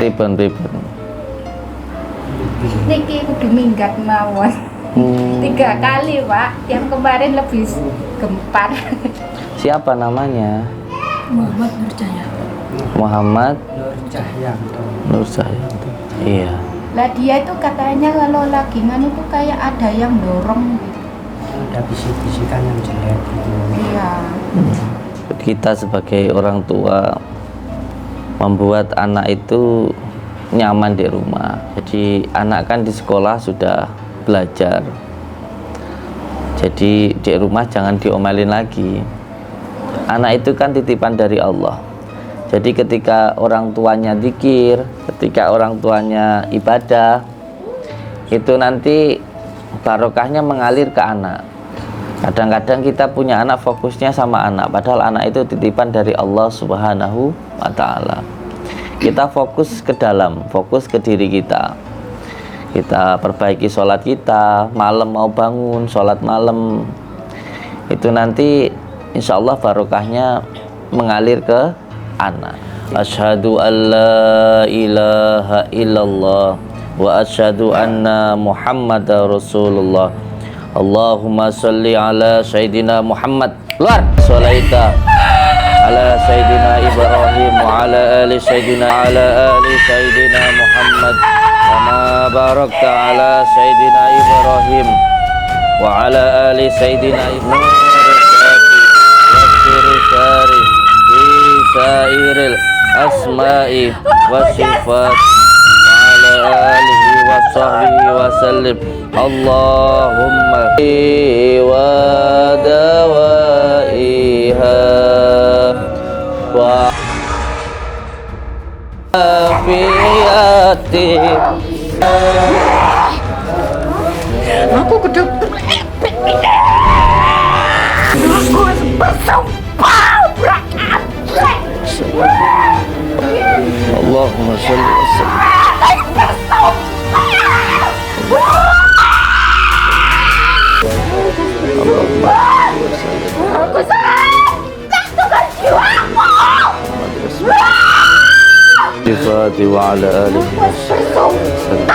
Pripun. Niki kudu minggat mawon. 3 kali Pak, yang kemarin lebih gempar. Siapa namanya? Muhammad Nurjaya. Muhammad Nurcahyanto. Nurcahyanto. Iya. Lah dia itu katanya kalau lagi nganu tuh kayak ada yang dorong gitu. Ada bisik-bisikan yang jelek gitu. Iya. Kita sebagai orang tua membuat anak itu nyaman di rumah. Jadi anak kan di sekolah sudah belajar. Jadi di rumah jangan diomelin lagi. Anak itu kan titipan dari Allah. Jadi ketika orang tuanya zikir, ketika orang tuanya ibadah, itu nanti barokahnya mengalir ke anak. Kadang-kadang kita punya anak fokusnya sama anak, padahal anak itu titipan dari Allah Subhanahu wa Ta'ala. Kita fokus ke dalam, fokus ke diri kita. Kita perbaiki sholat kita, malam mau bangun, sholat malam. Itu nanti insya Allah barokahnya mengalir ke anak. Asyhadu an la ilaha illallah wa asyhadu anna Muhammadar Rasulullah. Allahumma salli ala Sayyidina Muhammad. Luar sholaita ala Sayyidina Ibrahim wa ala ali Sayyidina Muhammad kama barakta ala Sayyidina Ibrahim wa ala ali Sayyidina Ibrahim sairil asma'i wa sifat wa ala alihi wa sahbihi wa sallim. Allahumma wa dawaiha wa afiyati. Aku kudu aku bersumpah Allahumma sholli wa sallim. aku jatuhkan jiwaku. Sifati wa ala alihi wa sallim.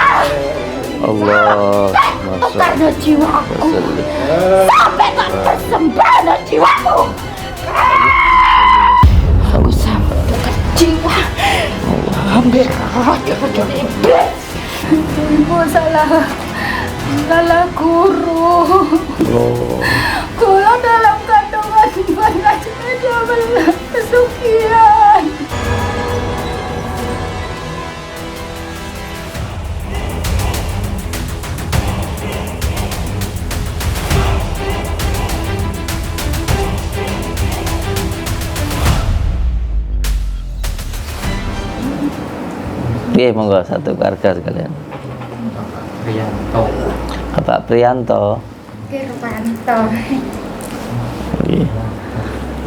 Allahumma sholli jiwaku wa sallim. sampai tak bersembahna jiwaku. Aku sampai jiwa hampir roh iblis. Ibu salah guru. Guru dalam kandungan banyak kesukian. Iya, monggo satu keluarga sekalian. Priyanto. Bapak Priyanto. Kirwanto. Iya.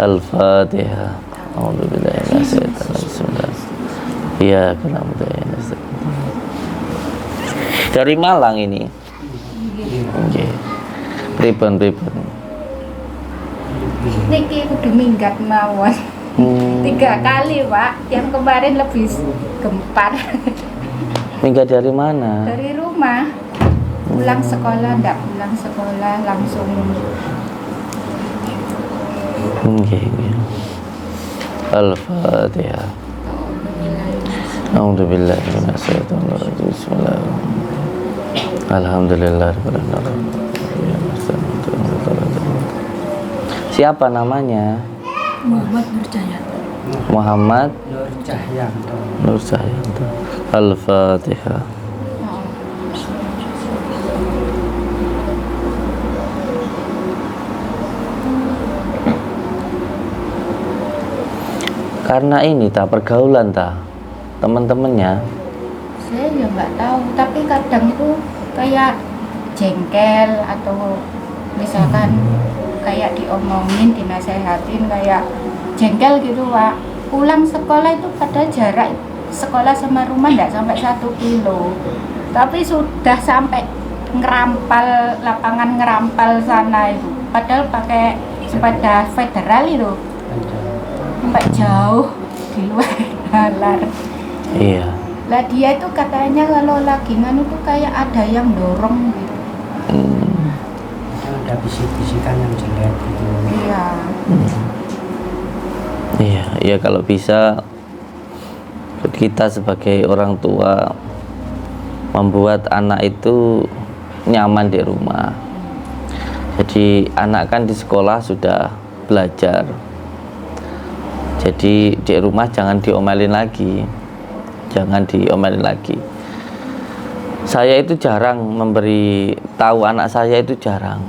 Al-Fatihah. A'udzubillahi minasyaitonir rajim. Iya, kenapa ya? Dari Malang ini. Oke. Pripun. Niki kudu minggat mawon. 3 kali Pak, yang kemarin lebih gempar. Minggat dari mana? Dari rumah pulang sekolah, ndak pulang sekolah langsung. Al-Fatihah. A'udzubillahi minasyaitonir rajim. Bismillahirrahmanirrahim. Alhamdulillahirabbil alamin. Siapa namanya? Muhammad Nurjaya. Muhammad Nurcahyanto. Nurcahyanto. Al-Fatihah. Karena ini pergaulan teman-temannya. Saya ya nggak tahu, tapi kadang itu kayak jengkel atau misalkan kayak diomongin, dinasehatin kayak jengkel gitu Pak. Pulang sekolah itu pada jarak sekolah sama rumah nggak sampai 1 kilo, tapi sudah sampai ngerampal lapangan, ngerampal sana itu, padahal pakai sepeda federal itu sampai jauh di luar nalar. Iya. Lah dia itu katanya kalau lagi nganu tuh kayak ada yang dorong gitu. Ada bisik-bisikan yang jelek gitu. Iya. Iya, iya, kalau bisa kita sebagai orang tua membuat anak itu nyaman di rumah. Jadi anak kan di sekolah sudah belajar, jadi di rumah jangan diomelin lagi, jangan diomelin lagi. Saya itu jarang memberi tahu anak saya, itu jarang,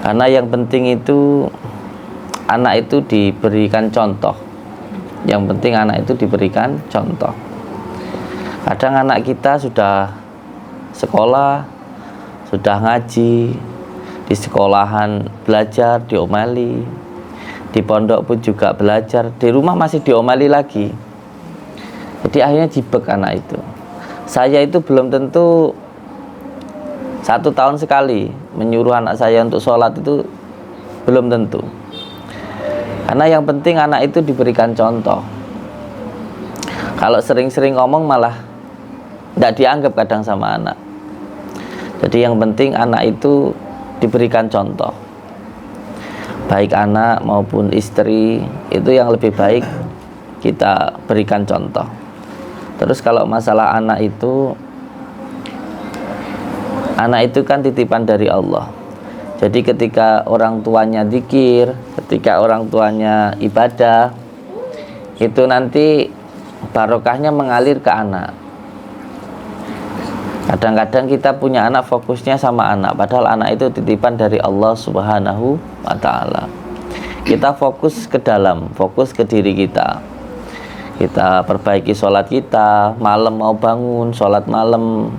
karena yang penting itu anak itu diberikan contoh. Yang penting anak itu diberikan contoh. Kadang anak kita sudah sekolah, sudah ngaji, di sekolahan belajar diomeli, di pondok pun juga belajar, di rumah masih diomeli lagi. Jadi akhirnya jibek anak itu. Saya itu belum tentu 1 tahun sekali menyuruh anak saya untuk sholat, itu belum tentu. Karena yang penting anak itu diberikan contoh. Kalau sering-sering ngomong malah tidak dianggap kadang sama anak. Jadi yang penting anak itu diberikan contoh. Baik anak maupun istri, itu yang lebih baik kita berikan contoh. Terus kalau masalah anak itu kan titipan dari Allah. Jadi ketika orang tuanya zikir, ketika orang tuanya ibadah, itu nanti barokahnya mengalir ke anak. Kadang-kadang kita punya anak, fokusnya sama anak, padahal anak itu titipan dari Allah Subhanahu wa ta'ala. Kita fokus ke dalam, fokus ke diri kita. Kita perbaiki sholat kita, malam mau bangun, sholat malam.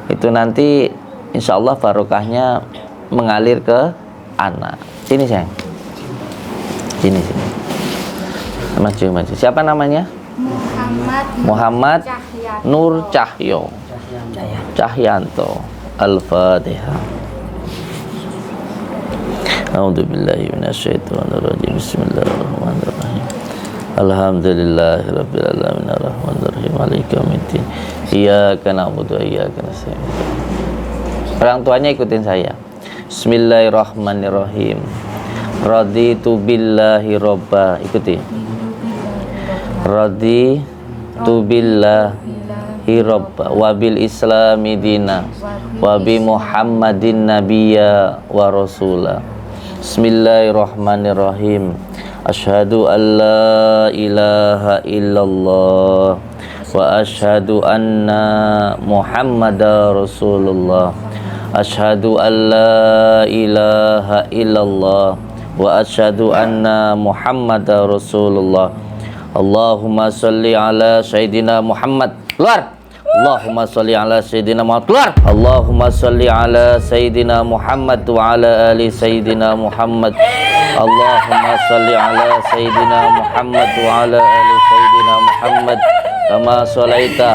Itu nanti insya Allah barokahnya mengalir ke anak. Sini sayang, sini. Maju. Siapa namanya? Muhammad Nur Cahyanto. Al-Fatihah. A'udzubillahi minasyaitonirrajim. Bismillahirrahmanirrahim. Alhamdulillahirabbil alamin arrahmanirrahim maliki yaumiddin. Iyyaka na'budu wa iyyaka nasta'in. Orang tuanya ikutin saya. Bismillahirrahmanirrahim. Raditu billahi robba. Ikuti. Raditu billahi robba wa bil islami dina wa bi muhammadin nabiyya wa rasula. Bismillahirrahmanirrahim. Asyhadu an la ilaha illallah wa asyhadu anna muhammadar rasulullah. Asyhadu an la ilaha illallah wa asyhadu anna muhammadar rasulullah. Allahumma salli ala sayyidina Muhammad. Keluar. Allahumma salli ala sayyidina Muhammad. Keluar. Allahumma salli ala sayyidina Muhammad wa ala ali sayyidina Muhammad. Allahumma salli ala sayyidina Muhammad wa ala ali sayyidina Muhammad. Kama shalaita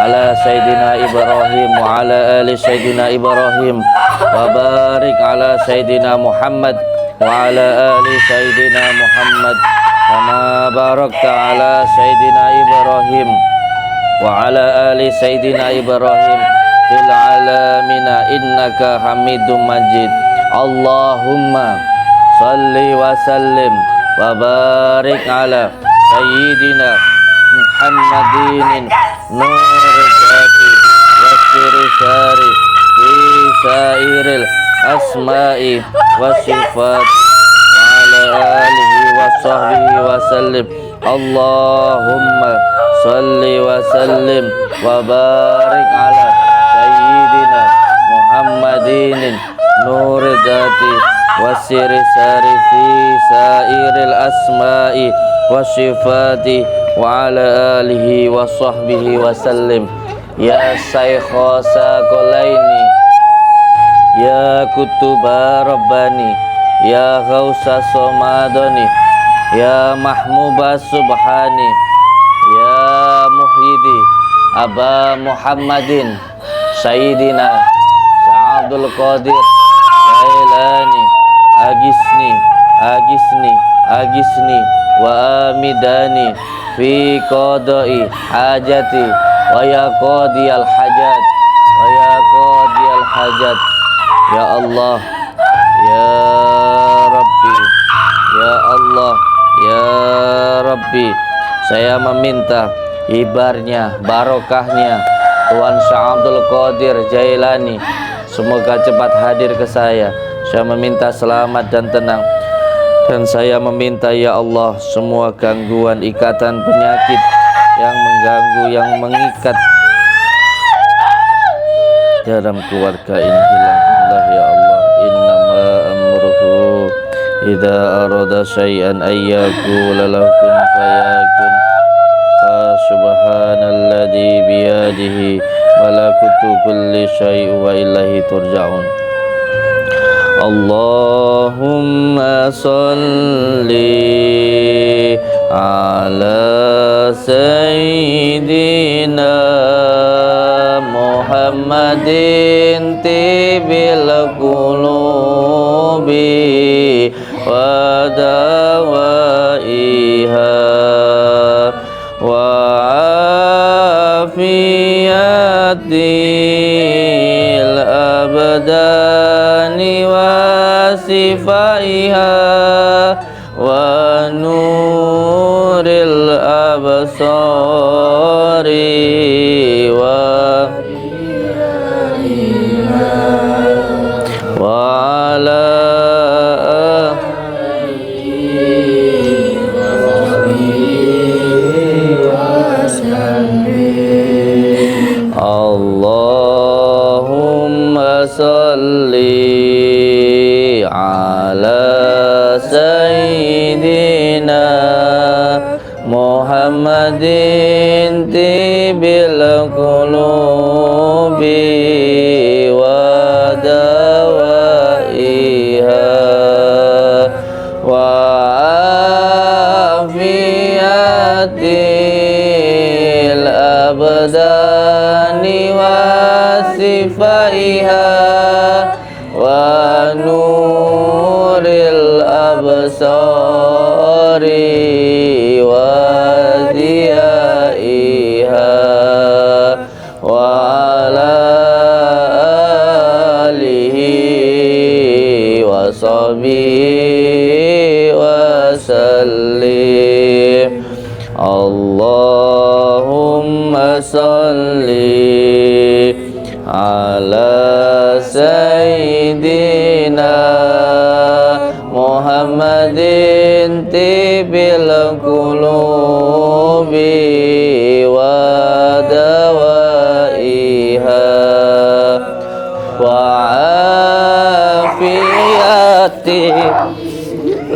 ala sayyidina Ibrahim wa ala ali sayyidina Ibrahim wa barik ala sayyidina Muhammad wa ala ali sayyidina Muhammad kama barakta ala sayyidina Ibrahim wa ala ali sayyidina Ibrahim fil alamina innaka Hamidum Majid. Allahumma salli wa sallim wa barik ala sayyidina Muhammadin nurul zati wasiri syari fi sairil asma'i wa sifat wa ala alihi wa sahbihi wa sallim. Allahumma salli wa sallim wa barik ala sayyidina Muhammadin nurul zati wasiri syari fi sairil asma'i wa sifati wa ala alihi wa sahbihi wa sallim. Ya Saykha Sakolaini, ya Kutuba Rabbani, ya Ghausa Somadoni, ya Mahmuba Subhani, ya Muhyidi Aba Muhammadin Sayyidina Sa'adul Qadir Jailani, agisni wa amidani fi qada'i hajati wa ya qadiyal hajat wa ya qadiyal hajat. Ya Allah, ya Rabbi, ya Allah, ya Rabbi, saya meminta hibarnya, barokahnya Tuan Syekh Abdul Qadir Jailani, semoga cepat hadir ke saya. Saya meminta selamat dan tenang. Dan saya meminta ya Allah, semua gangguan, ikatan, penyakit yang mengganggu, yang mengikat dalam keluarga ini hilangkanlah ya Allah. Innama amruhu idza arada syai'an ayyaqula lahu kun fayakun. Subhanalladzi biyadihi malakutu kulli syai'in wa ilaihi turja'un. Allahumma salli ala sayyidina Muhammadin tibil qulubi wa dawaiha wa afiyatil abdani wa sifaiha wa nuril absari wa ala Allahumma salli ala sayyidina Muhammadin tibil qulubi wa dawaiha wa afiyatil abdani wa sifaiha wa nuril absari wa diyaiha wa ala alihi wa sahbihi wa sallim. Allahumma salli ala sayyidina Muhammadin tibil qulubi wa dawaiha wa afiyati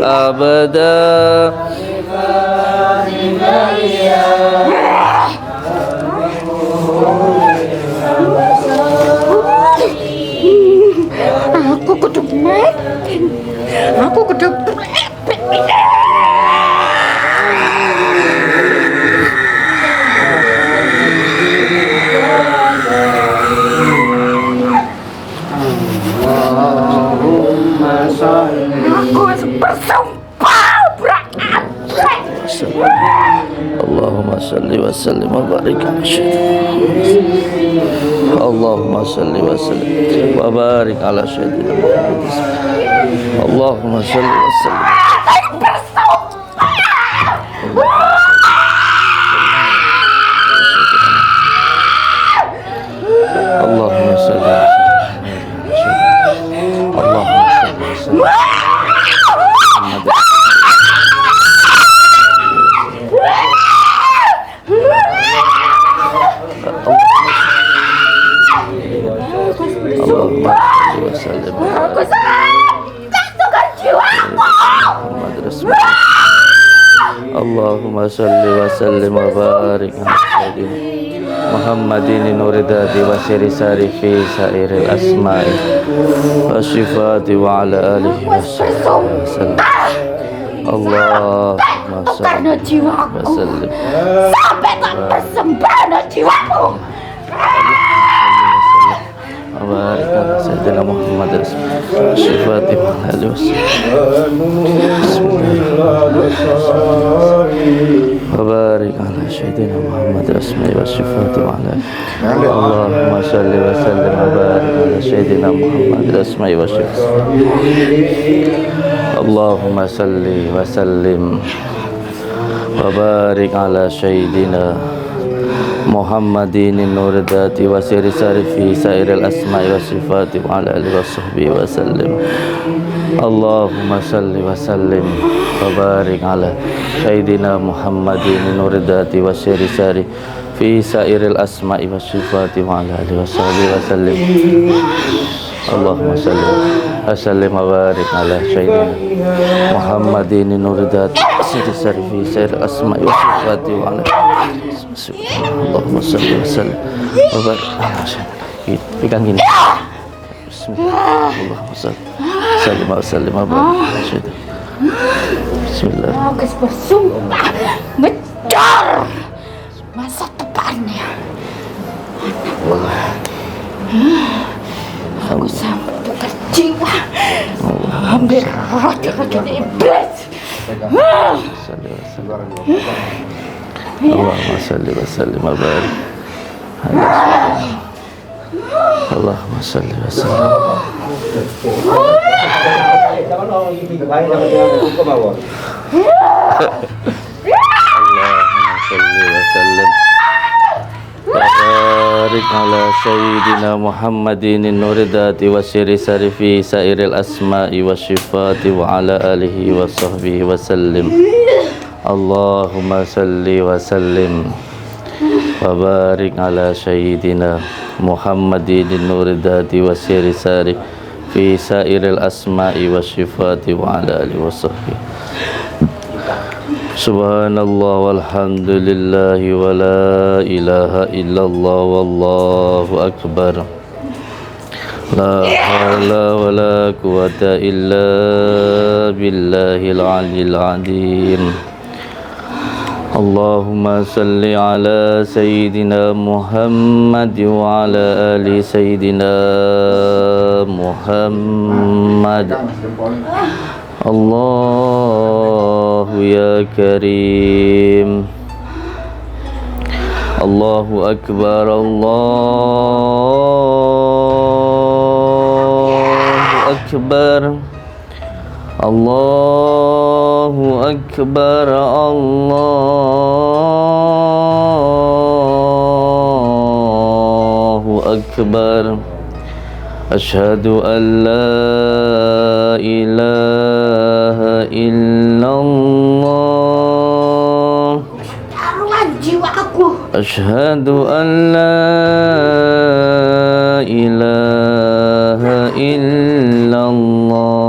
abda Aku kudu mati. Aku kudu Allahumma sholli. aku bersumpah Allahumma salli wa sallim wa barik ala sayyidina. Allahumma salli wa sallim wa barik ala sayyidina Muhammad. Allahumma salli wa sallim. Allahumma salli wa sallim. Allahumma salli wa sallim. Allahumma salli wa sallim. aku sanggup jiwaku. Allahumma salli wa sallim wa barik ala sayyidina Muhammadin nuridati wa siri fi sairil asma'i wa sifati wa ala alihi wa sallam. Allahumma salli Karena jiwaku wa sallim. sampai tak bersembahna jiwaku. Wa barik ala sayyidina Muhammad sifati wa ala wa barik ala sayyidina Muhammad asma'i wa sifati wa ala Allahumma salli wa sallim wa barik ala sayyidina Muhammad asma'i wa sifati Allahumma salli wa sallim wa barik ala sayyidina Muhammadin nur dati wa siri sarifi sairil asma'i wa sifati wa ala alihi wa sahbihi wa sallim Allahumma salli wa sallim wa barik ala sayyidina Muhammadin nur dati wa siri sarifi sairil asma'i wa sifati wa ala alihi wa sahbihi wa sallim Allahumma salli wa sallim wa barik ala sayyidina Muhammadin nur dati wa siri sarifi sairil asma'i wa sifati wa ala Allahumma salli wa sallim wa barik ala sayyidina pegang gini bismillah Allahumma salli wa sallim wa barik ala sayyidina bismillah Bagus bersumpah ngejar masa depannya aku sampai tukar jiwa ambil roda-roda iblis Allahumma salli wa sallim wa barik Allahumma salli wa sallim Allahumma salli wa sallim wa barik ala sayyidina Muhammadin nuridati wa siri sarifi sairil asma'i wa sifati wa ala alihi wa sahbihi wa sallim Allahumma salli wa sallim wa barik ala sayyidina Muhammadin nuridati wa siri sari fi sairil asma'i wa sifati wa ala alihi wa sahbihi Subhanallah walhamdulillahi wa la ilaha illallah wallahu akbar La hawla wa la quwata illa billahil aliyyil azim Allahumma salli ala sayyidina Muhammad wa ala ali sayyidina Muhammad Allahu ya karim Allahu akbar Allahu akbar Allahu akbar Allahu akbar Asyhadu an la ilaha illallah taruhan jiwaku Asyhadu an la ilaha illallah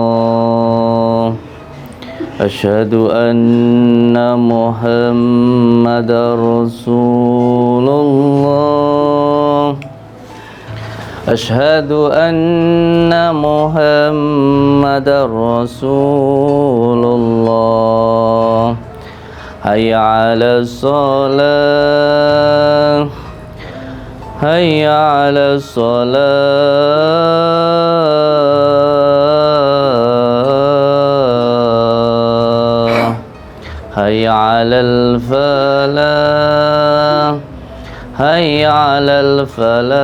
Asyhadu anna Muhammadar Rasulullah Asyhadu anna Muhammadar Rasulullah Hayya 'alas shalah Hayya 'alas shalah Hayya 'alal falah Hayya 'alal falah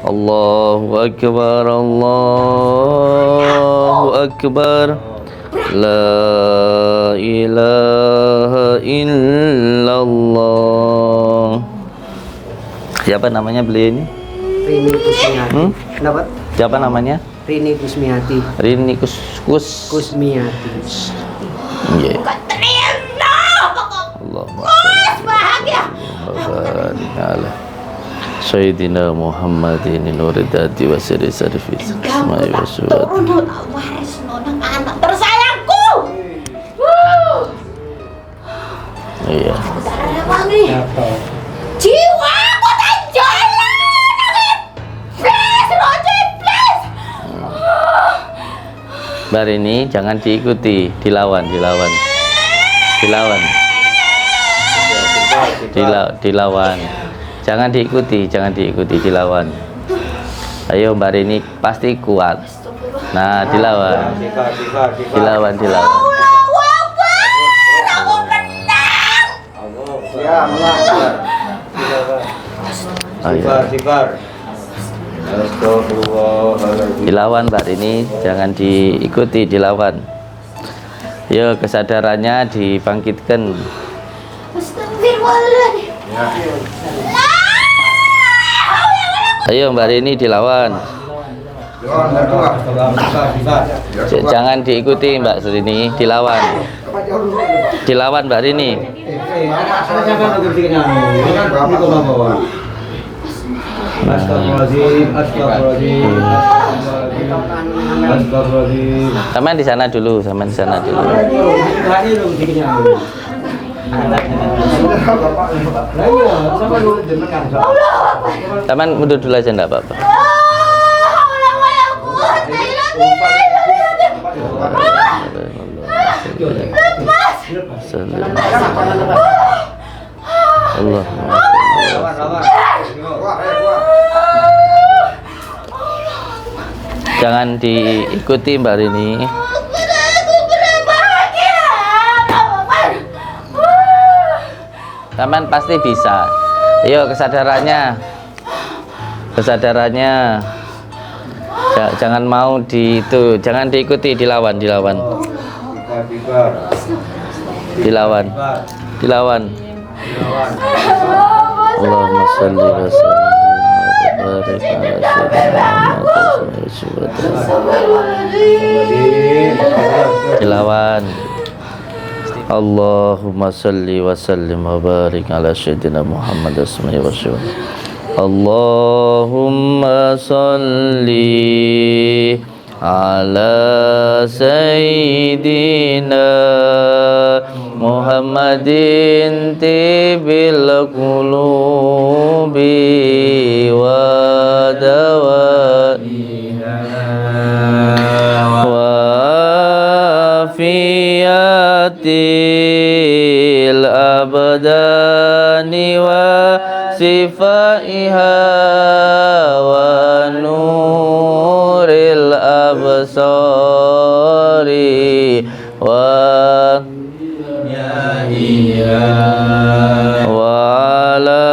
Allahu akbar Allahu akbar La ilaha illallah Siapa namanya beliau ini? Rini Kusmiati. Kenapa? Siapa namanya? Rini Kusmiati. Rini Kusmiati. Iya. Allahumma shalli bahagia wa barik ala Sayyidina Muhammadin nuridati wa siri sarfi asma'i wa sifati. turun waris nonang anak tersayangku Iya. wangi jiwaku tak jalan please Roger please Bar ini jangan diikuti, dilawan. Dilawan. Jangan diikuti, dilawan. Ayo Mbak Rini, pasti kuat. Nah, dilawan. Dilawan. Dilawan Mbak Rini, jangan diikuti, dilawan. Yo, kesadarannya dibangkitkan. Ayo Mbak Rini, dilawan. Jangan diikuti Mbak Rini, dilawan. Dilawan Mbak Rini. Sama di sana dulu, Taman mundur dulu aja enggak apa-apa. Allah. Jangan diikuti Mbak Rini. Taman pasti bisa. Ayo kesadarannya. Jangan mau jangan diikuti, dilawan. Allahumma shalli wa sallim wa barik ala sayyidina Muhammad. Dilawan. Allahumma salli wa sallim wa barik ala sayyidina Muhammad asma'i wa syuhud. Allahumma salli ala sayyidina Muhammadin tibil qulubi wa dawaiha wa fiyatil abdani wa sifaiha wa nuril absari wa ala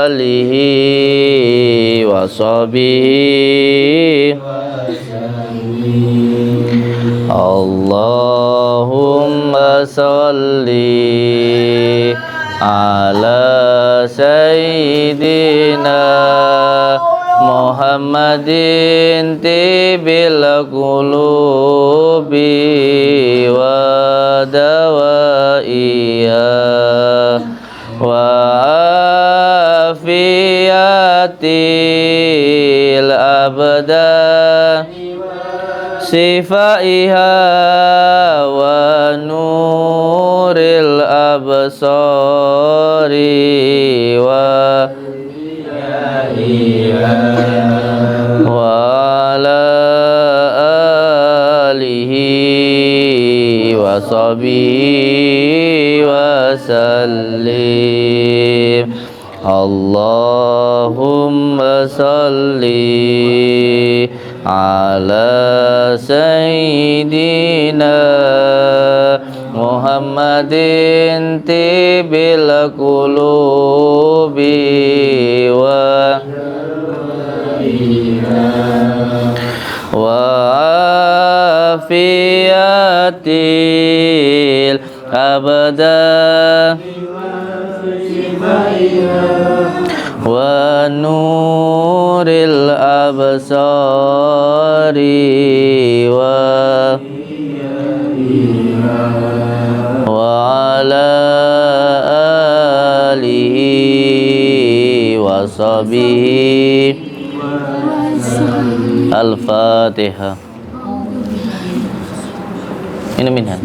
alihi wa sahbihi Allahumma salli ala sayyidina Muhammadin tibil qulubi wa dawaiha wa afiyatil abdan sifaiha wa nuril absari wa ala alihi wa sahbihi wa sallim. Allahumma salli ala sayyidina Muhammadin tibil qulubi wa afiyatil abda wa nuril absari wa ala alihi wa sahbihi. Al-Fatihah. Minumin kan?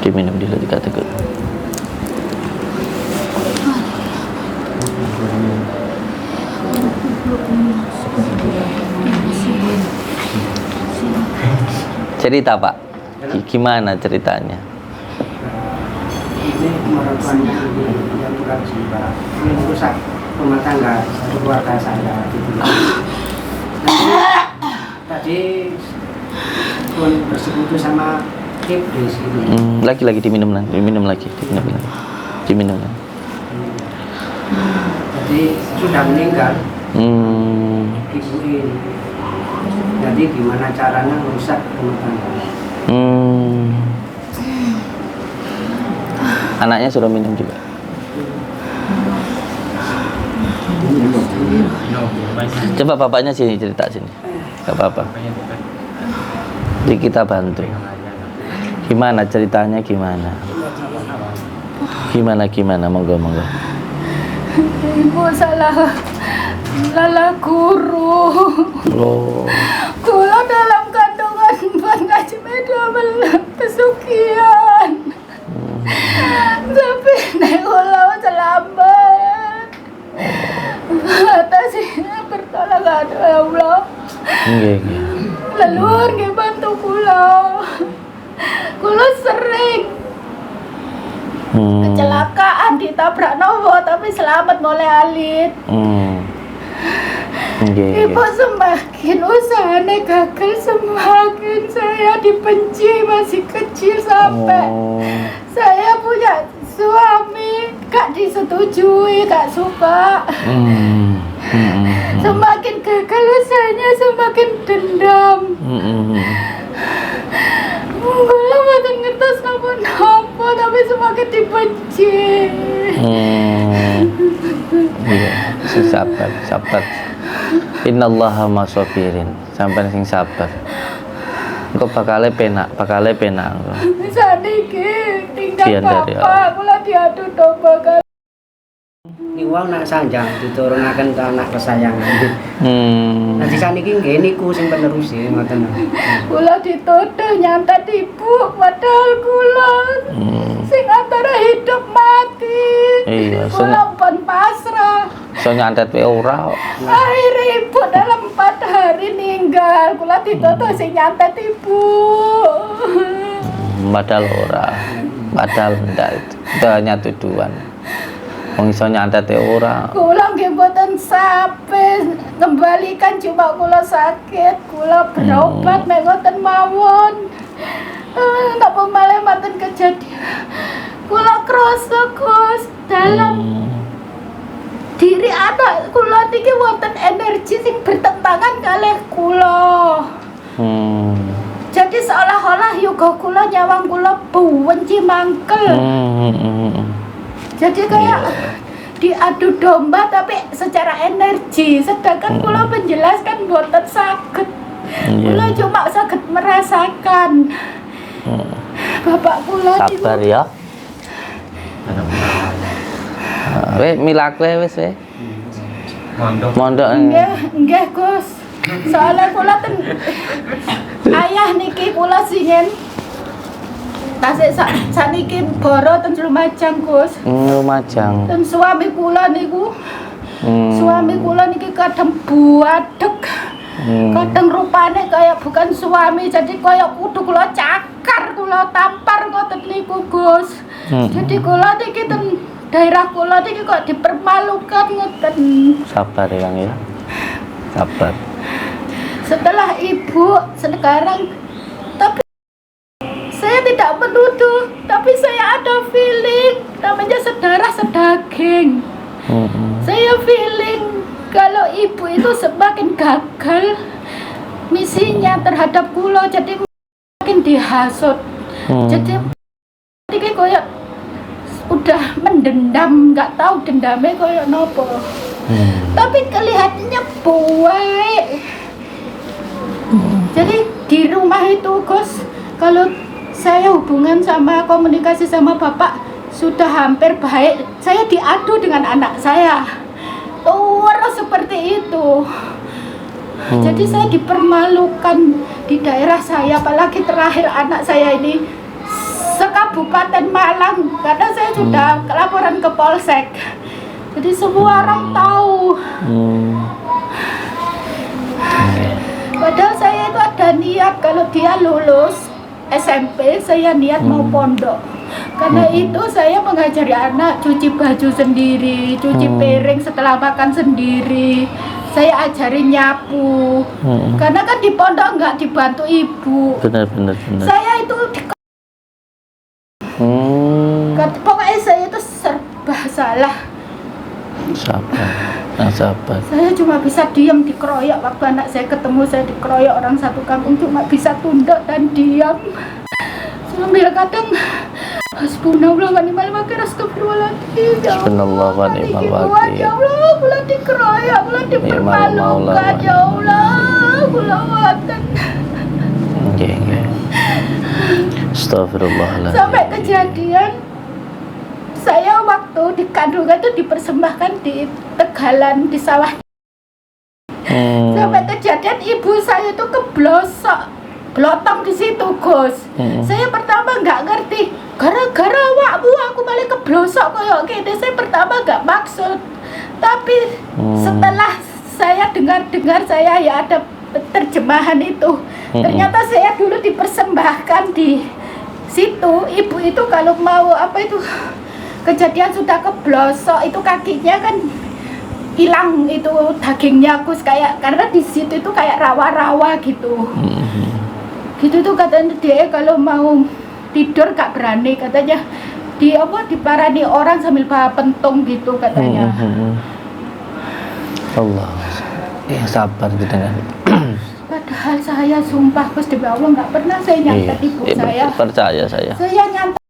Diminum dulu dikatakan. Cerita Pak, gimana ceritanya? ini orang tuanya ini yang kurang jiwa, ini merusak rumah tangga keluarga saya gitu. Tadi pun bersekutu sama iblis gitu. Lagi diminum lagi, diminum lagi. Jadi sudah meninggal ibu ini. Jadi gimana caranya merusak rumah tangga? Anaknya sudah minum juga. Coba bapaknya sini cerita sini. Gak apa-apa. Jadi kita bantu. Gimana ceritanya gimana? Gimana? Monggo. Ibu salah guru. Oh. Kula dalam kandungan buat ngaji media pesugihan. Tapi nek kula selamat. Atasnya bertolak ada ya Allah. Nggih. Leluhur nggih bantu kula. Kula sering kecelakaan ditabrak nopo tapi selamat mulai alit. Ibu semakin usahanya gagal, semakin saya dibenci masih kecil sampai saya punya suami gak disetujui, gak suka. Semakin gagal usahanya semakin dendam. Kula mboten ngertos napa-napa tapi semakin dibenci. Iya, sabar. Innallaha masabirin. Sampai sing sabar. Engko bakale penak engko. Saniki tinggal Biar dari bapak kula diadu domba kali. Ini uang nak sanjang diturunaken ke anak kesayangan. Nanti saniki nggih niku sing penerusi ngoten. Kula dituduh nyantet ibu padahal kula sing antara hidup mati. Iya, kula pun pasrah. So nyantet wae ora. Akhirnya ibu dalam 4 hari ninggal. Kula dituduh sing nyantet ibu. Padahal ora. Padahal ndak itu hanya tuduhan. Wong iso nyantet ora. Kula nggih mboten sampe kembalikan cuma kula sakit, kula berobat mek ngoten mawon. Napa malah mboten kejadian. Kula krasa Gus dalam diri anak kula niki wonten energi sing bertentangan kalih kula. Jadi seolah-olah yoga kula nyawang kula benci mangkel. Jadi kayak diadu domba tapi secara energi, sedangkan kula menjelaskan boten saged. Kula cuma saged merasakan. Bapak kula sabar ya. Weh milaku wis we. Mondok. Nggih Gus. Soalnya kula ayah niki kula singen tasik saniki boro ten Lumajang Gus. Lumajang. Dan suami kula niku suami kula niki kadang buadeg. Kadang rupane kayak bukan suami, jadi kayak kudu kula cakar, kula tampar ngoten niku Gus. Jadi kula niki ten daerah kula niki kok dipermalukan ngoten. Sabar ya Kang ya. Sabar. Setelah ibu sekarang, tapi saya tidak menuduh, tapi saya ada feeling namanya sedarah sedaging. Saya feeling kalau ibu itu semakin gagal misinya terhadap kula, jadi makin dihasut. Jadi ini kayak udah mendendam, nggak tahu dendamnya kayak nopo. Tapi kelihatannya baik. Jadi di rumah itu Gus, kalau saya hubungan sama komunikasi sama bapak sudah hampir baik. Saya diadu dengan anak saya. Orang seperti itu. Jadi saya dipermalukan di daerah saya, apalagi terakhir anak saya ini se-Kabupaten Malang, karena saya sudah laporan ke Polsek. Jadi semua orang tahu. Padahal saya itu ada niat kalau dia lulus SMP, saya niat mau pondok. Karena itu saya mengajari anak cuci baju sendiri, cuci piring setelah makan sendiri. Saya ajarin nyapu. Karena kan di pondok nggak dibantu ibu. Benar. Saya itu pokoknya saya itu serba salah. Sabar. Saya cuma bisa diam dikeroyok. Waktu anak saya ketemu saya dikeroyok orang satu kampung, cuma bisa tunduk dan diam. Sambil kadang hasbunallah wa ni'mal wakil, astagfirullahaladzim. Hasbunallah wa ni'mal wakil. Ya Allah, bulan dikeroyok, bulan dipermalukan. Ya Allah, bulan watan. Nggih. Astagfirullahaladzim. Sampai kejadian saya waktu di kandungan itu dipersembahkan di Tegalan di sawah. Sampai kejadian ibu saya itu keblosok, blotong di situ, Gus. Saya pertama nggak ngerti, gara-gara wakmu aku malah keblosok kayak gini. Saya pertama nggak maksud, tapi setelah saya dengar saya ya ada terjemahan itu. Ternyata saya dulu dipersembahkan di situ. Ibu itu kalau mau apa itu kejadian sudah keblosok itu kakinya kan hilang itu dagingnya, Gus, kayak karena di situ itu kayak rawa-rawa gitu. Gitu tuh katanya dia kalau mau tidur gak berani, katanya diparani orang sambil bawa pentung gitu katanya. Allah. Ya sabar gitu kan. Padahal saya sumpah Gus demi Allah nggak pernah saya nyantet ibu saya. Percaya saya. Saya nyantet,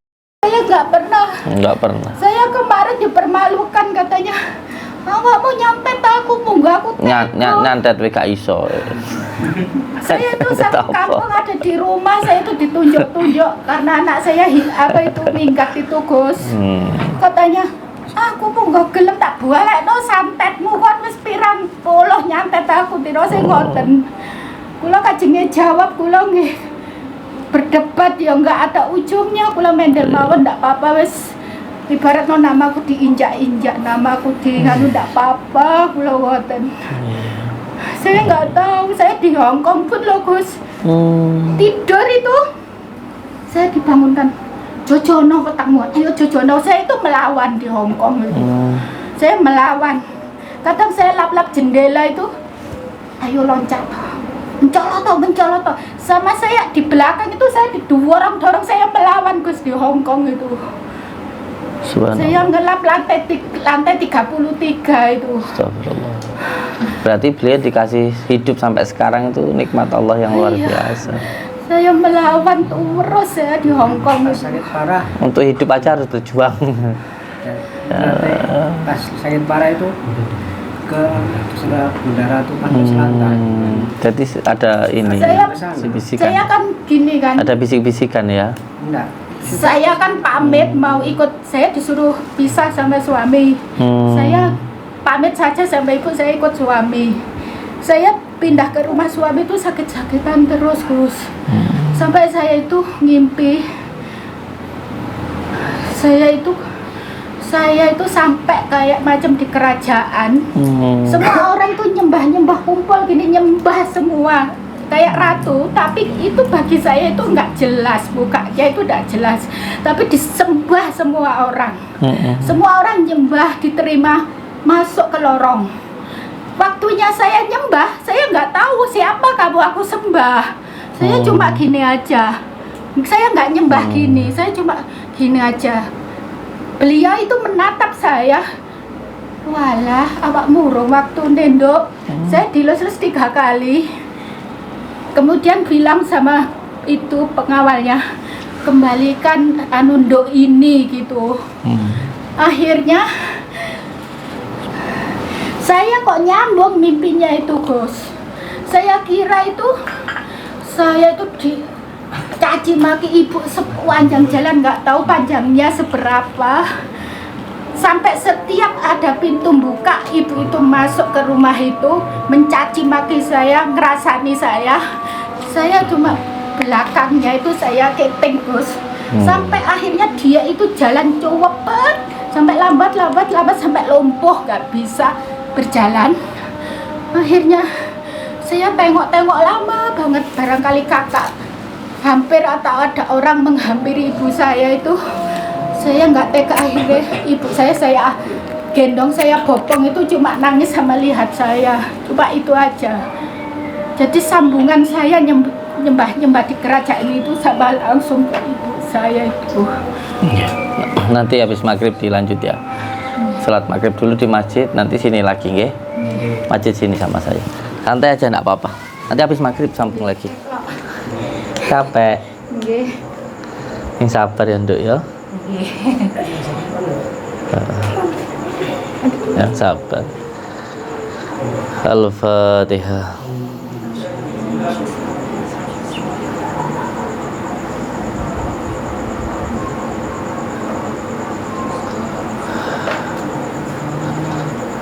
saya nggak pernah. Saya kemarin dipermalukan katanya. Awak mau nyantet aku, munggah aku nyantet WK iso. Saya itu satu kampung ada di rumah, saya itu ditunjuk-tunjuk karena anak saya minggat itu, Gus. Katanya, aku munggah gelem tak bualekno santetmu kon wis pirang puluh nyantet aku tiro sing ngoten. Kula kajenge jawab, kula nggih berdebat ya enggak ada ujungnya, kula mendel mawon ndak apa-apa wis. Ibarat namaku diinjak-injak, namaku nganu ndak apa-apa, kula ngoten. Saya nggak tahu, saya di Hongkong pun loh, Gus. Tidur itu saya dibangunkan, Jojono ketemu, ayo Jojono. Saya itu melawan di Hongkong itu. Saya melawan. Kadang saya lap-lap jendela itu, ayo loncat, mencolot. Sama saya di belakang itu saya didorong-dorong, saya melawan, Gus, di Hongkong itu. Saya ngelap lantai 33 itu. Astagfirullah. Berarti beliau dikasih hidup sampai sekarang itu nikmat Allah yang luar biasa. Saya melawan terus ya di Hongkong. Sakit parah. Untuk hidup aja harus berjuang. Pas sakit parah itu ke Surabaya Bundara itu Pantai Selatan. Jadi ada ini. Saya kan gini kan. Ada bisik-bisikan ya? Enggak. Saya kan pamit mau ikut, saya disuruh pisah sama suami. Saya pamit saja sama ibu, saya ikut suami. Saya pindah ke rumah suami itu sakit-sakitan terus, Gus. Sampai saya itu ngimpi. Saya itu sampai kayak macam di kerajaan. Semua orang itu nyembah kumpul gini, nyembah semua. Kayak ratu, tapi itu bagi saya itu nggak jelas, mukanya itu nggak jelas, tapi disembah semua orang. Semua orang nyembah, diterima masuk ke lorong. Waktunya saya nyembah, saya nggak tahu siapa kamu aku sembah. Saya cuma gini aja, saya nggak nyembah gini, saya cuma gini aja. Beliau itu menatap saya, walah awak murung waktu nendok. Saya dilus-lus 3 kali. Kemudian bilang sama itu pengawalnya, kembalikan nduk ini gitu. Akhirnya saya kok nyambung mimpinya itu, Gus. Saya kira itu saya itu dicaci maki ibu sepanjang jalan, nggak tahu panjangnya seberapa. Sampai setiap ada pintu buka, ibu itu masuk ke rumah itu mencaci maki saya, ngerasani saya. Saya cuma belakangnya itu saya keting, Gus. Sampai akhirnya dia itu jalan cepet, sampai lambat sampai lumpuh, nggak bisa berjalan. Akhirnya saya tengok lama banget, barangkali kakak hampir atau ada orang menghampiri ibu saya itu. Saya nggak tega, akhirnya ibu saya gendong, saya bopong, itu cuma nangis sama lihat saya, cuma itu aja. Jadi sambungan saya nyembah di kerajaan itu sama langsung ke ibu saya itu. Nanti habis maghrib dilanjut ya. Salat maghrib dulu di masjid, nanti sini lagi nggih. Masjid sini sama saya. Santai aja, enggak apa-apa. Nanti habis maghrib sambung lagi. Capek. Nggih. Yang sabar ya, Nduk ya. Nggih. Yang sabar. Al-Fatihah.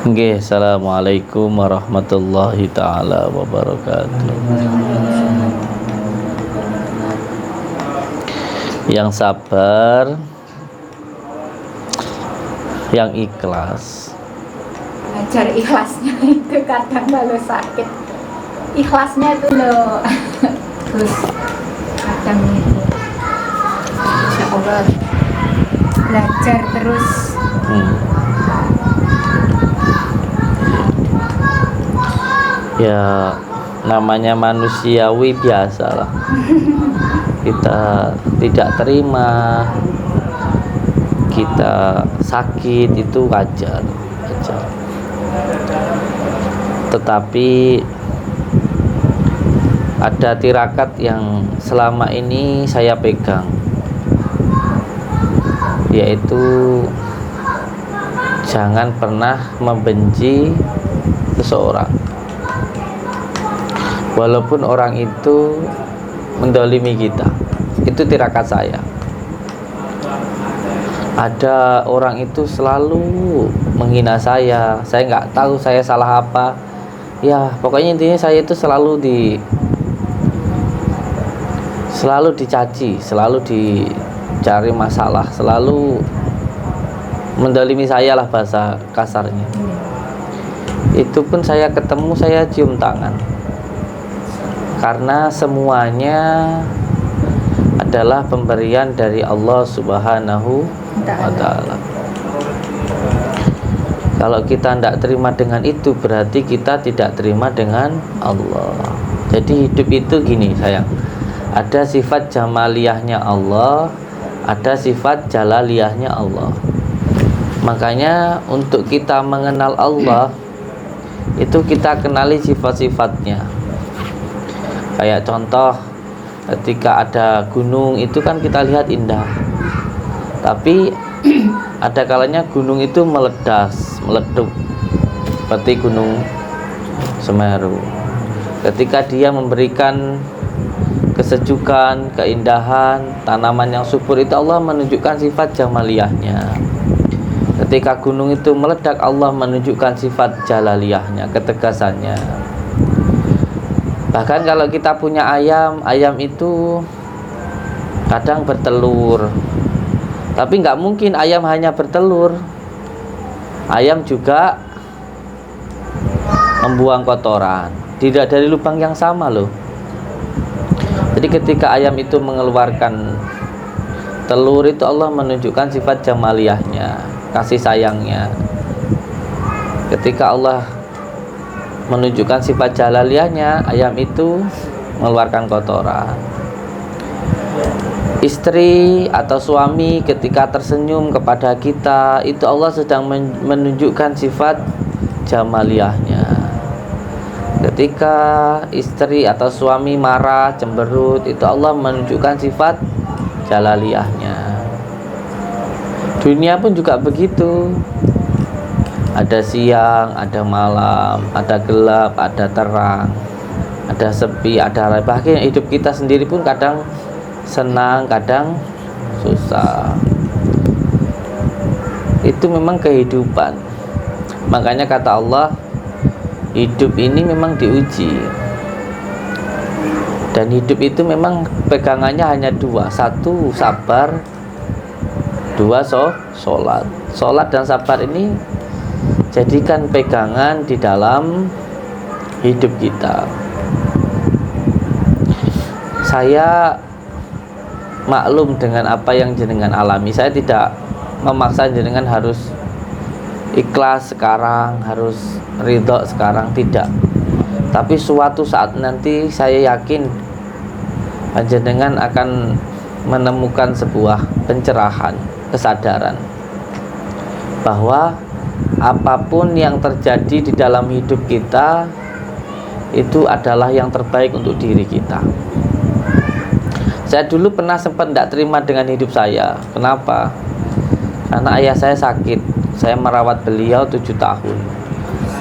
Nggih, assalamualaikum warahmatullahi taala wabarakatuh. Yang sabar, yang ikhlas. Belajar ikhlasnya itu kadang kalau sakit, ikhlasnya itu loh. Terus kadang itu, insya Allah belajar terus. Ya namanya manusiawi biasa lah. Kita tidak terima, kita sakit, itu wajar. Tetapi ada tirakat yang selama ini saya pegang, yaitu jangan pernah membenci seseorang walaupun orang itu mendolimi kita. Itu tirakat saya. Ada orang itu selalu menghina saya nggak tahu saya salah apa ya, pokoknya intinya saya itu selalu dicaci, selalu dicari masalah, selalu mendolimi saya lah bahasa kasarnya. Itu pun saya ketemu, saya cium tangan, karena semuanya adalah pemberian dari Allah Subhanahu wa Ta'ala. Kalau kita tidak terima dengan itu, berarti kita tidak terima dengan Allah. Jadi hidup itu gini sayang, ada sifat jamaliyahnya Allah, ada sifat jalaliyahnya Allah. Makanya untuk kita mengenal Allah, itu kita kenali sifat-sifatnya. Kayak contoh, ketika ada gunung itu kan kita lihat indah, tapi ada kalanya gunung itu meleduk seperti gunung Semeru. Ketika dia memberikan kesejukan, keindahan, tanaman yang subur, itu Allah menunjukkan sifat jamaliyahnya. Ketika gunung itu meledak, Allah menunjukkan sifat jalaliyahnya, ketegasannya. Bahkan kalau kita punya ayam itu kadang bertelur, tapi nggak mungkin ayam hanya bertelur. Ayam juga membuang kotoran, tidak dari lubang yang sama loh. Jadi ketika ayam itu mengeluarkan telur, itu Allah menunjukkan sifat jamaliyahnya, kasih sayangnya. Ketika Allah menunjukkan sifat jalaliyahnya, ayam itu mengeluarkan kotoran. Istri atau suami ketika tersenyum kepada kita, itu Allah sedang menunjukkan sifat jamaliyahnya. Ketika istri atau suami marah, cemberut, itu Allah menunjukkan sifat jalaliyahnya. Dunia pun juga begitu. Ada siang, ada malam, ada gelap, ada terang, ada sepi, ada raya. Bahkan hidup kita sendiri pun kadang senang, kadang susah. Itu memang kehidupan. Makanya kata Allah, hidup ini memang diuji. Dan hidup itu memang pegangannya hanya dua. Satu, sabar. Dua, sholat. Sholat dan sabar ini jadikan pegangan di dalam hidup kita. Saya maklum dengan apa yang jenengan alami. Saya tidak memaksa jenengan harus ikhlas sekarang, harus ridho sekarang, tidak. Tapi suatu saat nanti saya yakin panjenengan akan menemukan sebuah pencerahan, kesadaran bahwa apapun yang terjadi di dalam hidup kita itu adalah yang terbaik untuk diri kita. Saya dulu pernah sempat tidak terima dengan hidup saya. Kenapa? Karena ayah saya sakit. Saya merawat beliau 7 tahun.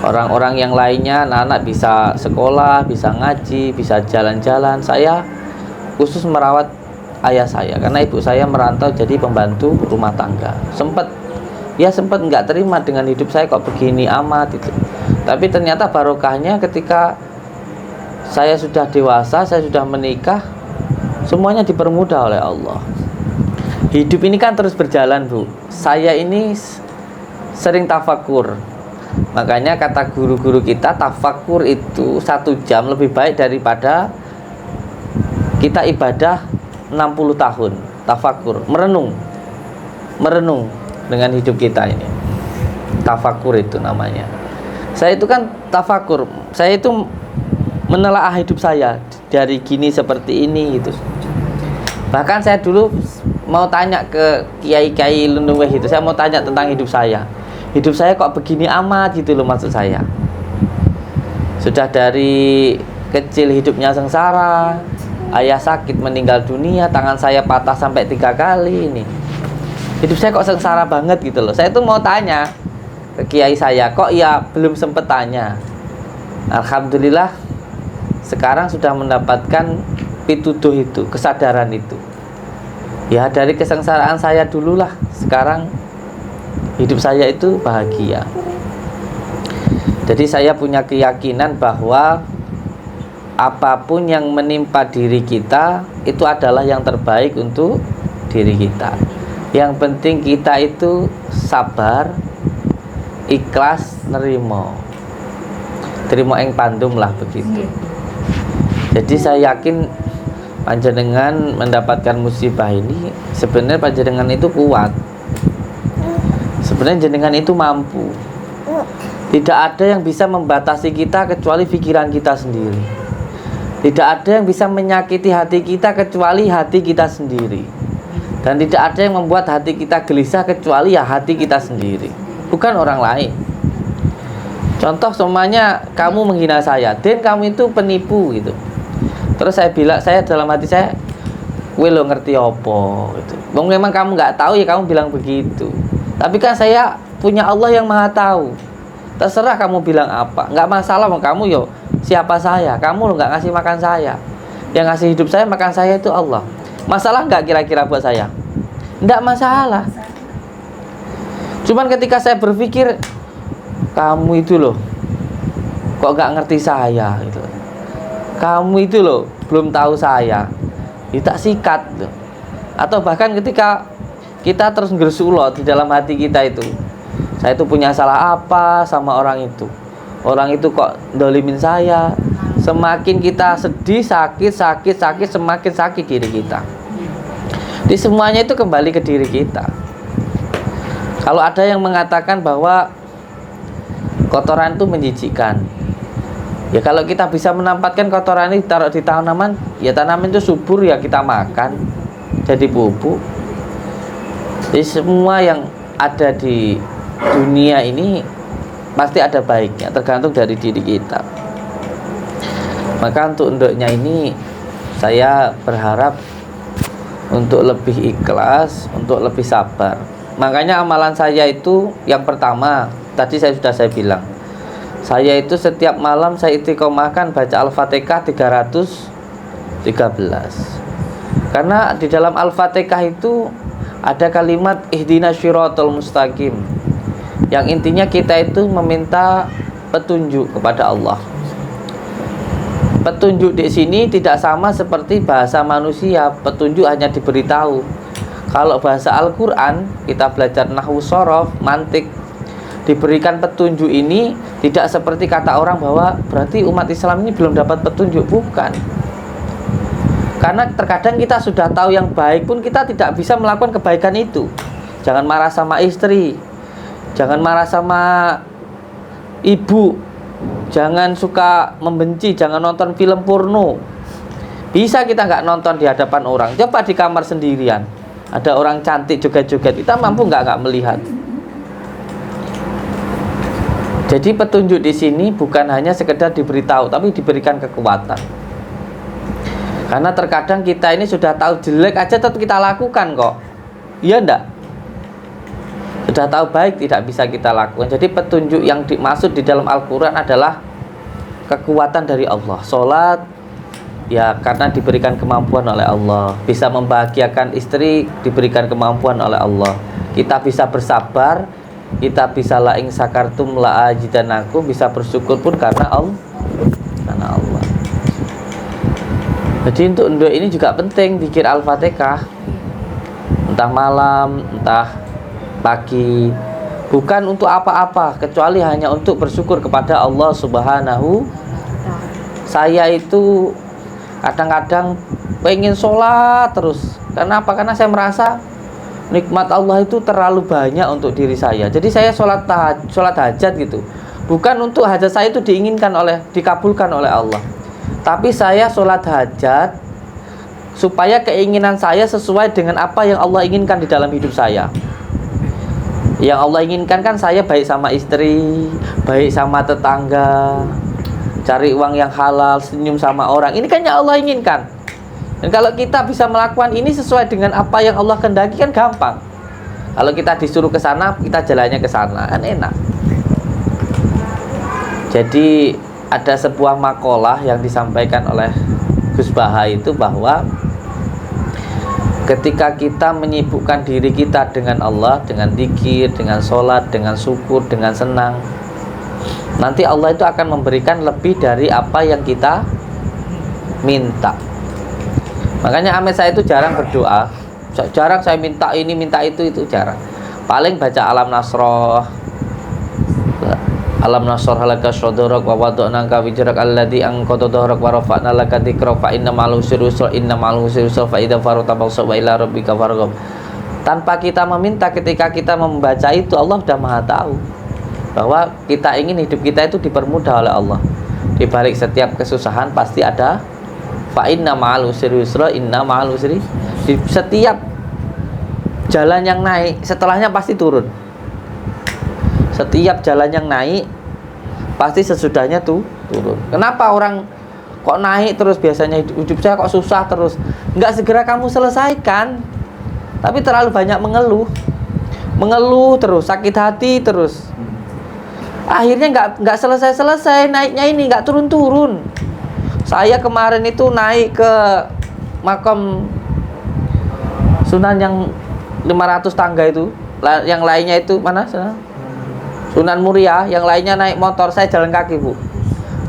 Orang-orang yang lainnya, anak-anak bisa sekolah, bisa ngaji, bisa jalan-jalan. Saya khusus merawat ayah saya karena ibu saya merantau jadi pembantu rumah tangga. Sempat nggak terima dengan hidup saya kok begini amat itu. Tapi ternyata barokahnya ketika saya sudah dewasa, saya sudah menikah, semuanya dipermudah oleh Allah. Hidup ini kan terus berjalan, Bu. Saya ini sering tafakur. Makanya kata guru-guru kita, tafakur itu 1 jam lebih baik daripada kita ibadah 60 tahun. Tafakur, merenung dengan hidup kita ini. Tafakur itu namanya. Saya itu kan tafakur. Saya itu menelaah hidup saya dari gini seperti ini gitu. Bahkan saya dulu mau tanya ke kiai-kiai Lundungweh itu, saya mau tanya tentang hidup saya. Hidup saya kok begini amat gitu loh, maksud saya. Sudah dari kecil hidupnya sengsara, ayah sakit meninggal dunia, tangan saya patah sampai 3 kali ini. Hidup saya kok sengsara banget gitu loh. Saya tuh mau tanya ke kiai saya, kok ya belum sempet tanya. Alhamdulillah sekarang sudah mendapatkan pituduh itu, kesadaran itu. Ya dari kesengsaraan saya dululah, sekarang hidup saya itu bahagia. Jadi saya punya keyakinan bahwa apapun yang menimpa diri kita itu adalah yang terbaik untuk diri kita. Yang penting kita itu sabar, ikhlas, nerimo ing pandum lah begitu. Jadi saya yakin panjenengan mendapatkan musibah ini, sebenarnya panjenengan itu kuat. Sebenarnya jenengan itu mampu. Tidak ada yang bisa membatasi kita kecuali pikiran kita sendiri. Tidak ada yang bisa menyakiti hati kita kecuali hati kita sendiri. Dan tidak ada yang membuat hati kita gelisah kecuali ya hati kita sendiri, bukan orang lain. Contoh semuanya, kamu menghina saya, Den kamu itu penipu gitu. Terus saya bilang, saya dalam hati saya, kowe lo ngerti apa gitu. Memang kamu nggak tahu ya kamu bilang begitu. Tapi kan saya punya Allah yang maha tahu. Terserah kamu bilang apa, nggak masalah. Kamu yo siapa saya? Kamu lo nggak ngasih makan saya. Yang ngasih hidup saya, makan saya itu Allah. Masalah nggak kira-kira buat saya? Nggak masalah. Cuman ketika saya berpikir, kamu itu loh kok nggak ngerti saya gitu. Kamu itu loh belum tahu saya, tak sikat loh. Atau bahkan ketika kita terus ngersulot di dalam hati kita itu, saya itu punya salah apa sama orang itu kok dolimin saya. Semakin kita sedih, sakit, semakin sakit diri kita. Di semuanya itu kembali ke diri kita. Kalau ada yang mengatakan bahwa kotoran itu menjijikkan, ya kalau kita bisa menempatkan kotoran ini taruh di tanaman, ya tanaman itu subur, ya kita makan jadi pupuk. Jadi semua yang ada di dunia ini pasti ada baiknya, tergantung dari diri kita. Maka untuk induknya ini saya berharap untuk lebih ikhlas, untuk lebih sabar. Makanya amalan saya itu yang pertama, tadi sudah saya bilang, saya itu setiap malam saya istiqomahkan baca Al-Fatihah 313. Karena di dalam Al-Fatihah itu ada kalimat ihdinas syiratal mustaqim, yang intinya kita itu meminta petunjuk kepada Allah. Petunjuk di sini tidak sama seperti bahasa manusia. Petunjuk hanya diberitahu. Kalau bahasa Al-Quran, kita belajar nahwu sorof, mantik, diberikan petunjuk ini tidak seperti kata orang bahwa berarti umat Islam ini belum dapat petunjuk. Bukan. Karena terkadang kita sudah tahu yang baik pun kita tidak bisa melakukan kebaikan itu. jangan marah sama istri, jangan marah sama ibu, jangan suka membenci, jangan nonton film porno. Bisa kita nggak nonton di hadapan orang, coba di kamar sendirian, ada orang cantik joget-joget, kita mampu nggak melihat. Jadi petunjuk di sini bukan hanya sekedar diberitahu, tapi diberikan kekuatan. Karena terkadang kita ini sudah tahu jelek aja tetap kita lakukan kok. Iya enggak? Sudah tahu baik tidak bisa kita lakukan. Jadi petunjuk yang dimaksud di dalam Al-Quran adalah kekuatan dari Allah. Sholat ya karena diberikan kemampuan oleh Allah. Bisa membahagiakan istri diberikan kemampuan oleh Allah. Kita bisa bersabar, kita bisa la'ing sakartum la'ajidanakum, bisa bersyukur pun karena Allah. Jadi untuk induk ini juga penting zikir Al-Fatihah, entah malam, entah pagi, bukan untuk apa-apa kecuali hanya untuk bersyukur kepada Allah Subhanahu. Saya itu kadang-kadang pengen sholat terus. Kenapa? Karena saya merasa nikmat Allah itu terlalu banyak untuk diri saya. Jadi saya sholat hajat gitu, bukan untuk hajat saya itu dikabulkan oleh Allah, tapi saya sholat hajat supaya keinginan saya sesuai dengan apa yang Allah inginkan di dalam hidup saya. Yang Allah inginkan kan saya baik sama istri, baik sama tetangga, cari uang yang halal, senyum sama orang. Ini kan yang Allah inginkan. Dan kalau kita bisa melakukan ini sesuai dengan apa yang Allah kehendaki kan gampang. Kalau kita disuruh ke sana, kita jalannya ke sana, kan enak. Jadi ada sebuah makalah yang disampaikan oleh Gus Baha itu bahwa ketika kita menyibukkan diri kita dengan Allah, dengan zikir, dengan sholat, dengan syukur, dengan senang, nanti Allah itu akan memberikan lebih dari apa yang kita minta. Makanya Amet saya itu jarang berdoa, jarang saya minta ini, minta itu jarang. Paling baca Alam Nasroh, Alam Nasroh halaka shodorok wa wada'na ka wijrak alladhi angqata dhahrak wa rafa'na laka dzikrak fa inna ma'al usri yusra inna ma'al usri yusra fa idza faragta fansab wa ila rabbika farghab. Tanpa kita meminta, ketika kita membaca itu Allah sudah Maha tahu bahwa kita ingin hidup kita itu dipermudah oleh Allah. Di balik setiap kesusahan pasti ada fa inna ma'al usri yusra inna ma'al usri. Di setiap jalan yang naik setelahnya pasti turun. Setiap jalan yang naik pasti sesudahnya tuh turun. Kenapa orang kok naik terus, biasanya hidup saya kok susah terus? Enggak segera kamu selesaikan, tapi terlalu banyak mengeluh terus, sakit hati terus. Akhirnya enggak selesai naiknya ini, enggak turun. Saya kemarin itu naik ke makam Sunan yang 500 tangga itu, yang lainnya itu mana? Sunan Muria, yang lainnya naik motor, saya jalan kaki, Bu.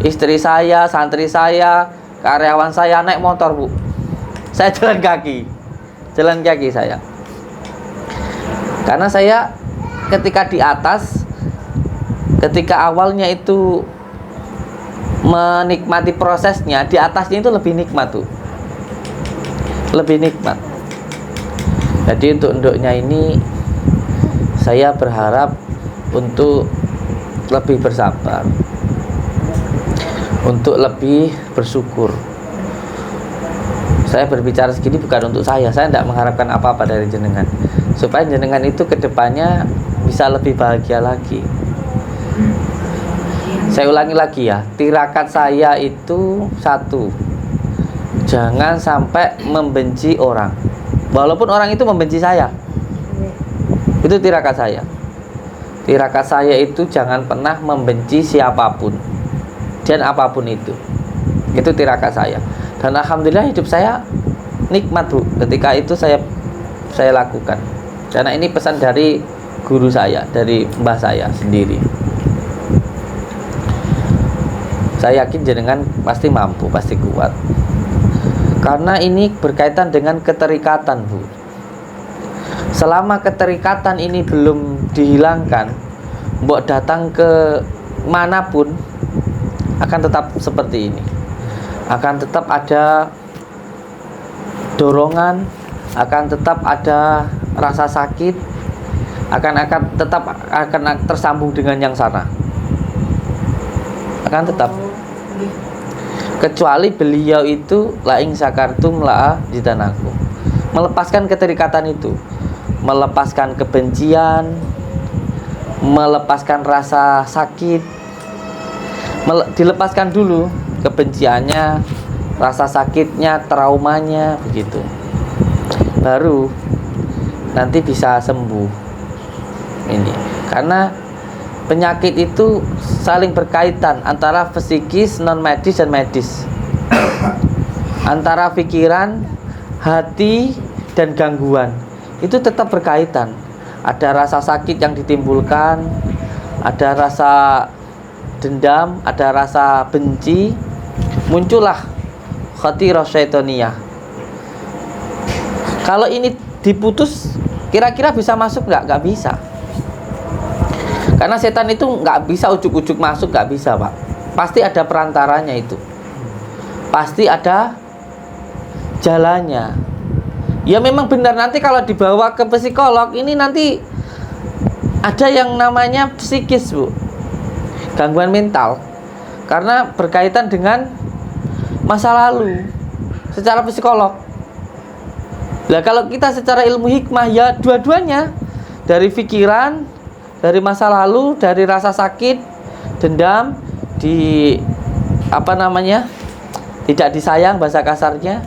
Istri saya, santri saya, karyawan saya naik motor, Bu. Saya jalan kaki saya. Karena saya ketika di atas, ketika awalnya itu menikmati prosesnya, di atasnya itu lebih nikmat tuh. Lebih nikmat. Jadi untuk induknya ini saya berharap untuk lebih bersabar, untuk lebih bersyukur. Saya berbicara segini bukan untuk saya tidak mengharapkan apa-apa dari jenengan, supaya jenengan itu kedepannya bisa lebih bahagia lagi. Saya ulangi lagi ya, tirakat saya itu satu, jangan sampai membenci orang, walaupun orang itu membenci saya. Itu tirakat saya. Tirakat saya itu jangan pernah membenci siapapun dan apapun itu. Itu tirakat saya. Dan alhamdulillah hidup saya nikmat, Bu. Ketika itu saya lakukan. Karena ini pesan dari guru saya, dari mbah saya sendiri. Saya yakin jenengan pasti mampu, pasti kuat. Karena ini berkaitan dengan keterikatan, Bu. Selama keterikatan ini belum dihilangkan, mbok datang ke manapun akan tetap seperti ini. Akan tetap ada dorongan, akan tetap ada rasa sakit, akan tetap akan tersambung dengan yang sana, akan tetap. Kecuali beliau itu laing sakartum la zidanakum, melepaskan keterikatan itu, melepaskan kebencian, melepaskan rasa sakit, dilepaskan dulu kebenciannya, rasa sakitnya, traumanya, begitu, baru nanti bisa sembuh. Ini karena penyakit itu saling berkaitan antara psikis, non medis dan medis, antara pikiran, hati dan gangguan itu tetap berkaitan. Ada rasa sakit yang ditimbulkan, ada rasa dendam, ada rasa benci, muncullah khatirah syaitoniyah. Kalau ini diputus, kira-kira bisa masuk nggak? Nggak bisa. Karena setan itu nggak bisa ujuk-ujuk masuk, nggak bisa, Pak. Pasti ada perantaranya itu. Pasti ada jalannya. Ya memang benar, nanti kalau dibawa ke psikolog ini nanti ada yang namanya psikis, Bu. Gangguan mental. Karena berkaitan dengan masa lalu secara psikolog. Nah, kalau kita secara ilmu hikmah ya dua-duanya, dari pikiran, dari masa lalu, dari rasa sakit, dendam, tidak disayang bahasa kasarnya,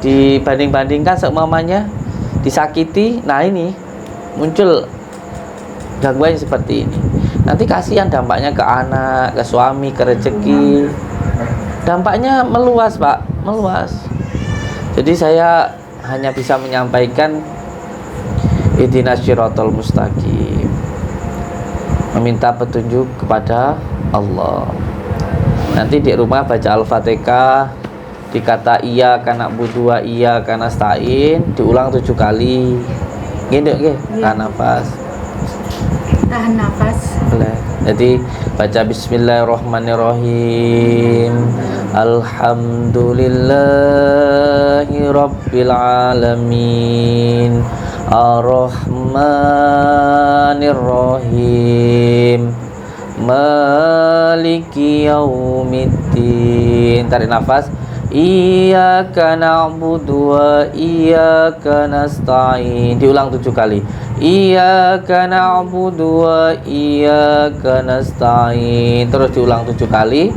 dibanding-bandingkan seumpamanya, disakiti. Nah, ini muncul gangguan seperti ini. Nanti kasihan dampaknya ke anak, ke suami, ke rezeki. Dampaknya meluas, Pak, meluas. Jadi saya hanya bisa menyampaikan ihdinas siratal mustaqim, meminta petunjuk kepada Allah. Nanti di rumah baca Al-Fatihah, dikata iya kana budua iya kana stain, diulang 7 kali. Gini nggih, tahan nafas. Tahan nafas. Boleh. Jadi baca bismillahirrahmanirrahim. Alhamdulillahi rabbil alamin. Ar-Rahmanir-Rahim. Maliki yaumiddin. Tarik nafas. Iyyaka na'budu wa iyyaka nasta'in. Diulang 7 kali. Iyyaka na'budu wa iyyaka nasta'in. Terus diulang 7 kali.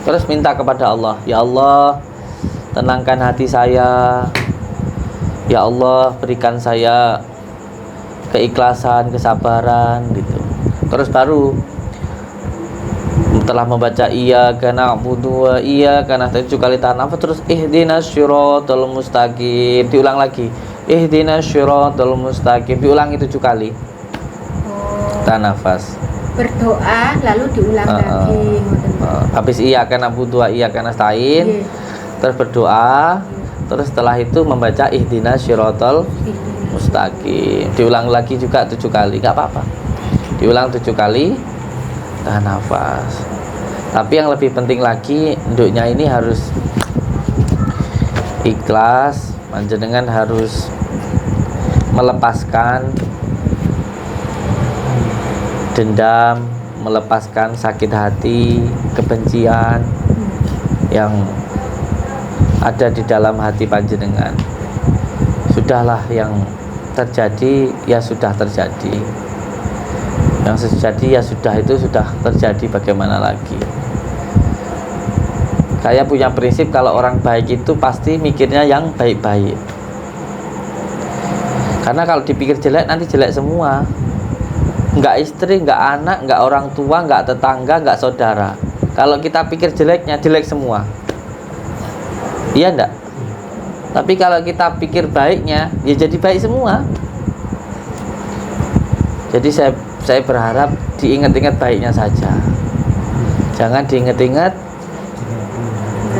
Terus minta kepada Allah, ya Allah, tenangkan hati saya. Ya Allah, berikan saya keikhlasan, kesabaran gitu. Terus baru setelah membaca iyyaka na'budu wa iyyaka nasta'in 7 kali tahan nafas, terus ihdinas siratal mustaqim, diulang lagi. Ihdinas siratal mustaqim, diulangi 7 kali. Tahan nafas. Berdoa lalu diulang lagi. Habis iyyaka na'budu wa iyyaka nasta'in, terus berdoa, terus setelah itu membaca ihdinas siratal mustaqim, diulang lagi juga 7 kali, nggak apa-apa. Diulang 7 kali, tahan nafas. Tapi yang lebih penting lagi, induknya ini harus ikhlas, panjenengan harus melepaskan dendam, melepaskan sakit hati, kebencian yang ada di dalam hati panjenengan. Sudahlah, yang terjadi ya sudah terjadi. Yang terjadi ya sudah, itu sudah terjadi, bagaimana lagi. Saya punya prinsip kalau orang baik itu pasti mikirnya yang baik-baik. Karena kalau dipikir jelek nanti jelek semua. Enggak istri, enggak anak, enggak orang tua, enggak tetangga, enggak saudara. Kalau kita pikir jeleknya, jelek semua. Iya enggak? Tapi kalau kita pikir baiknya, ya jadi baik semua. Jadi saya berharap diingat-ingat baiknya saja. Jangan diingat-ingat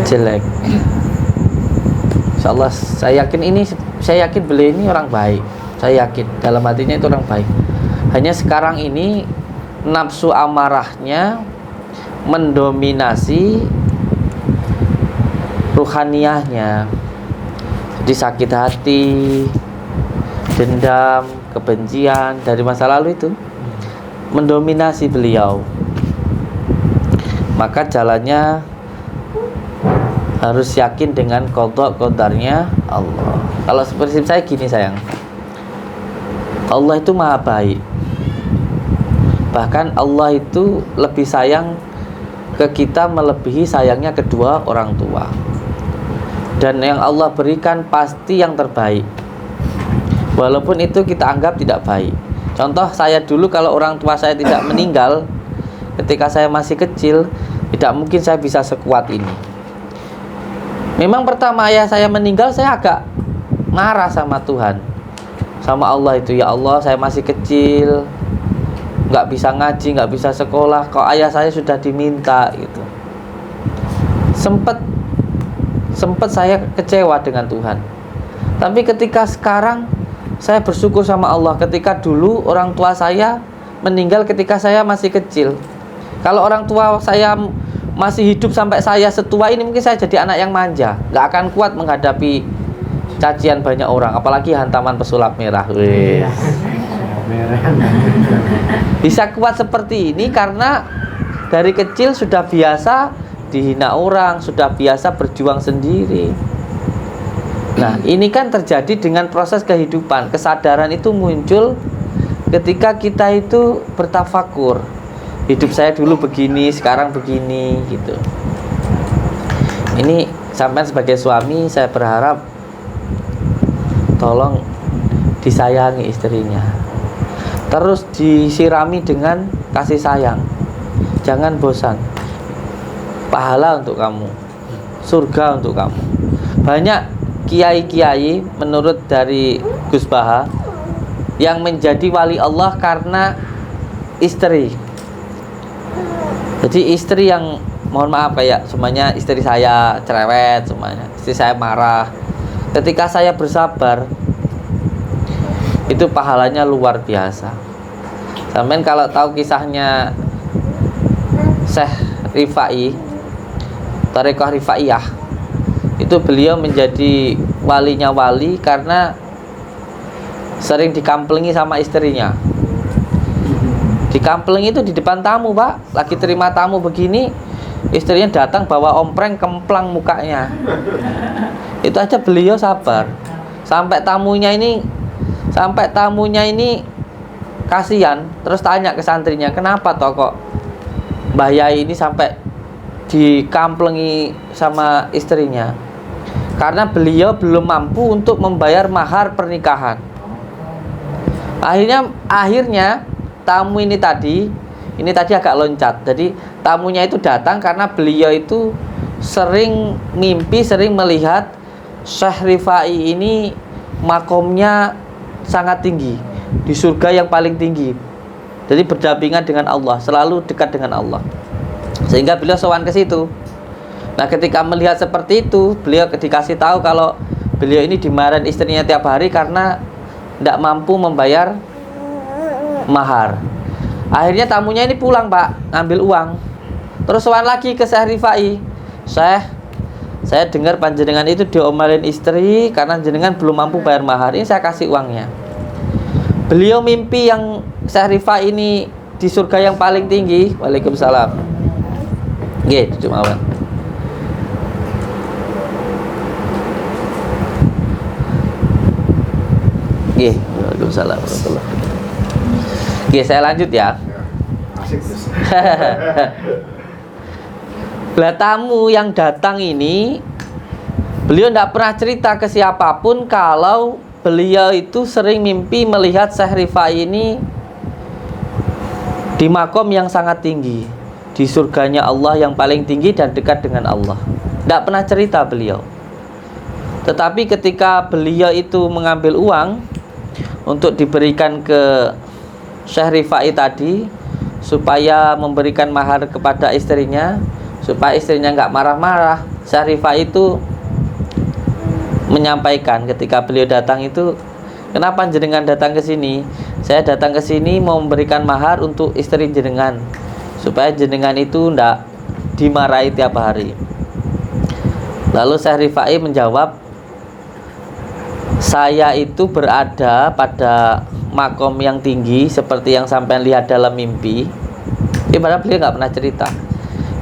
jelek. Insyaallah saya yakin beliau ini orang baik. Saya yakin dalam hatinya itu orang baik. Hanya sekarang ini nafsu amarahnya mendominasi ruhaniyahnya. Jadi sakit hati, dendam, kebencian dari masa lalu itu mendominasi beliau. Maka jalannya harus yakin dengan qada qadarnya Allah. Kalau prinsip saya gini sayang, Allah itu maha baik. Bahkan Allah itu lebih sayang ke kita melebihi sayangnya kedua orang tua. Dan yang Allah berikan pasti yang terbaik, walaupun itu kita anggap tidak baik. Contoh saya dulu, kalau orang tua saya tidak meninggal ketika saya masih kecil, tidak mungkin saya bisa sekuat ini. Memang pertama ayah saya meninggal, saya agak marah sama Tuhan, sama Allah itu. Ya Allah, saya masih kecil, nggak bisa ngaji, nggak bisa sekolah, kok ayah saya sudah diminta gitu. Sempat saya kecewa dengan Tuhan. Tapi ketika sekarang saya bersyukur sama Allah, ketika dulu orang tua saya meninggal ketika saya masih kecil. Kalau orang tua saya masih hidup sampai saya setua ini, mungkin saya jadi anak yang manja, nggak akan kuat menghadapi cacian banyak orang, apalagi hantaman pesulap merah. Bisa kuat seperti ini karena dari kecil sudah biasa dihina orang, sudah biasa berjuang sendiri. Nah, ini kan terjadi dengan proses kehidupan. Kesadaran itu muncul ketika kita itu bertafakur. Hidup saya dulu begini, sekarang begini gitu. Ini sampai sebagai suami, saya berharap tolong disayangi istrinya, terus disirami dengan kasih sayang, jangan bosan. Pahala untuk kamu, surga untuk kamu. Banyak kiai-kiai menurut dari Gus Baha yang menjadi wali Allah karena istri. Jadi istri yang, mohon maaf kayak semuanya istri saya cerewet, semuanya istri saya marah, ketika saya bersabar, itu pahalanya luar biasa. Sampean kalau tahu kisahnya Syekh Rifai, Thariqah Rifaiyah, itu beliau menjadi walinya wali karena sering dikamplengi sama istrinya. Dikamplengi itu di depan tamu, Pak. Lagi terima tamu begini, istrinya datang bawa ompreng kemplang mukanya. Itu aja beliau sabar. Sampai tamunya ini kasihan, terus tanya ke santrinya, kenapa toh kok Mbah Yai ini sampai dikamplengi sama istrinya? Karena beliau belum mampu untuk membayar mahar pernikahan. Akhirnya tamu ini tadi agak loncat. Jadi tamunya itu datang karena beliau itu sering mimpi, sering melihat Syekh Rifai ini makomnya sangat tinggi di surga yang paling tinggi. Jadi berdampingan dengan Allah, selalu dekat dengan Allah. Sehingga beliau sowan ke situ. Nah, ketika melihat seperti itu, beliau dikasih tahu kalau beliau ini dimarahin istrinya tiap hari karena tidak mampu membayar mahar. Akhirnya tamunya ini pulang, Pak, ngambil uang. Terus sowan lagi ke Syekh Rifai, Syekh, saya dengar panjenengan itu diomelin istri karena jenengan belum mampu bayar mahar. Ini saya kasih uangnya. Beliau mimpi yang Syekh Rifai ini di surga yang paling tinggi. Waalaikumsalam. Nggih, cuma awan. Nggih, waalaikumsalam warahmatullahi wabarakatuh. Nggih, saya lanjut ya. Lah tamu yang datang ini, beliau tidak pernah cerita ke siapapun kalau beliau itu sering mimpi melihat Syekh Rifai ini di makom yang sangat tinggi, di surganya Allah yang paling tinggi dan dekat dengan Allah. Tidak pernah cerita beliau. Tetapi ketika beliau itu mengambil uang untuk diberikan ke Syekh Rifai tadi, supaya memberikan mahar kepada istrinya, supaya istrinya nggak marah-marah, Syekh Rifai itu menyampaikan ketika beliau datang itu, kenapa jenengan datang ke sini? Saya datang ke sini mau memberikan mahar untuk istri jenengan, supaya jenengan itu ndak dimarahi tiap hari. Lalu Syekh Rifai menjawab, saya itu berada pada makom yang tinggi seperti yang sampean lihat dalam mimpi, padahal beliau nggak pernah cerita.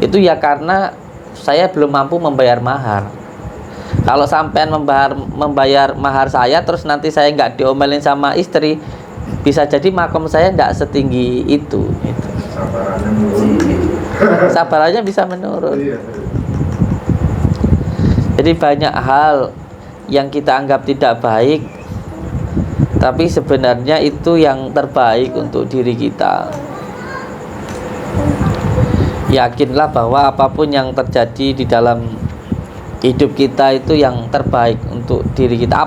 Itu ya karena saya belum mampu membayar mahar. Kalau sampean membayar mahar saya, terus nanti saya nggak diomelin sama istri, bisa jadi makom saya nggak setinggi itu. Sabarannya bisa menurun. Jadi banyak hal yang kita anggap tidak baik, tapi sebenarnya itu yang terbaik untuk diri kita. Yakinlah bahwa apapun yang terjadi di dalam hidup kita itu yang terbaik untuk diri kita.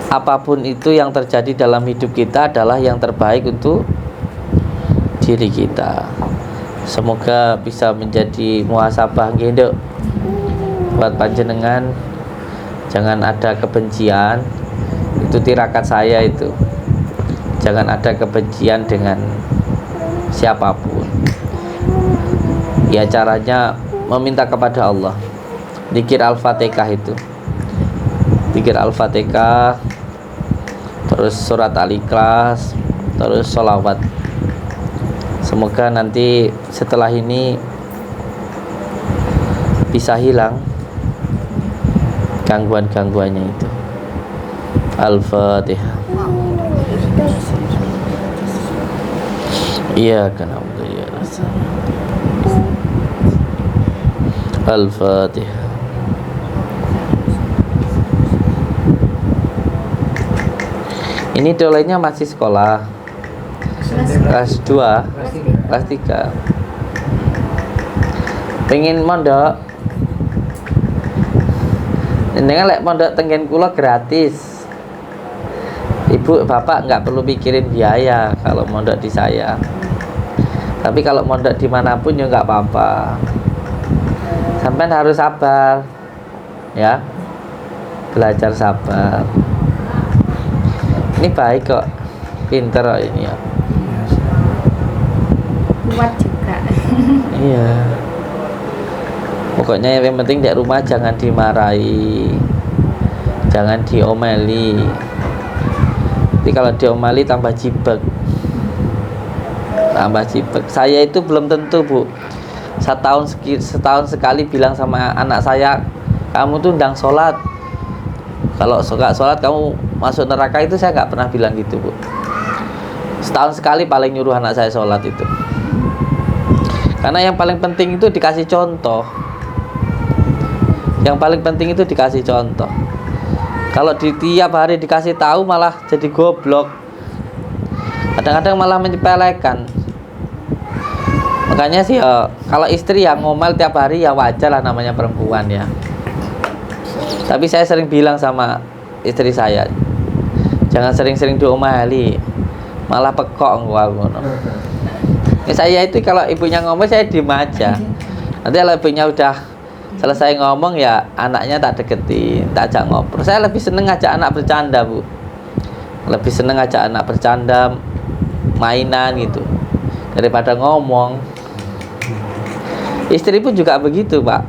Apapun itu yang terjadi dalam hidup kita adalah yang terbaik untuk diri kita. Semoga bisa menjadi muhasabah nggih buat panjenengan. Jangan ada kebencian, itu tirakat saya itu. Jangan ada kebencian dengan siapapun. Ya caranya meminta kepada Allah. Zikir Al-Fatihah itu. Zikir Al-Fatihah, terus surat Al-Ikhlas, terus sholawat. Semoga nanti setelah ini bisa hilang gangguan-gangguannya itu. Al-Fatihah. Iya kan ya Rasul. Al-Fatihah. Ini dolenya masih sekolah kelas 2, kelas 3. Pengen mondok. Jenengan lek mondok tenggen kula gratis. Ibu bapak nggak perlu mikirin biaya kalau mondok di saya. Tapi kalau mondok dimanapun ya nggak apa-apa. Sampai harus sabar, ya, belajar sabar. Ini baik kok, pinter kok ini ya. Kuat juga. Iya. Pokoknya yang penting di rumah jangan dimarahi, jangan diomeli. Jadi kalau diomeli tambah jibek. Saya itu belum tentu, Bu. Setahun sekali bilang sama anak saya, kamu tuh ndang sholat. Kalau nggak sholat kamu masuk neraka, itu saya nggak pernah bilang gitu, Bu. Setahun sekali paling nyuruh anak saya sholat itu. Karena yang paling penting itu dikasih contoh. Yang paling penting itu dikasih contoh. Kalau di tiap hari dikasih tahu malah jadi goblok. Kadang-kadang malah menyepelekan. Makanya sih kalau istri yang ngomel tiap hari ya wajar lah, namanya perempuan ya. Tapi saya sering bilang sama istri saya, jangan sering-sering diomeli, malah pekok ngono. Saya itu kalau ibunya ngomong saya diem aja. Nanti kalau ibunya udah selesai ngomong ya anaknya tak deketin, tak ajak ngobrol. Saya lebih seneng ajak anak bercanda, Bu. Lebih seneng ajak anak bercanda, mainan gitu, daripada ngomong. Istri pun juga begitu, Pak.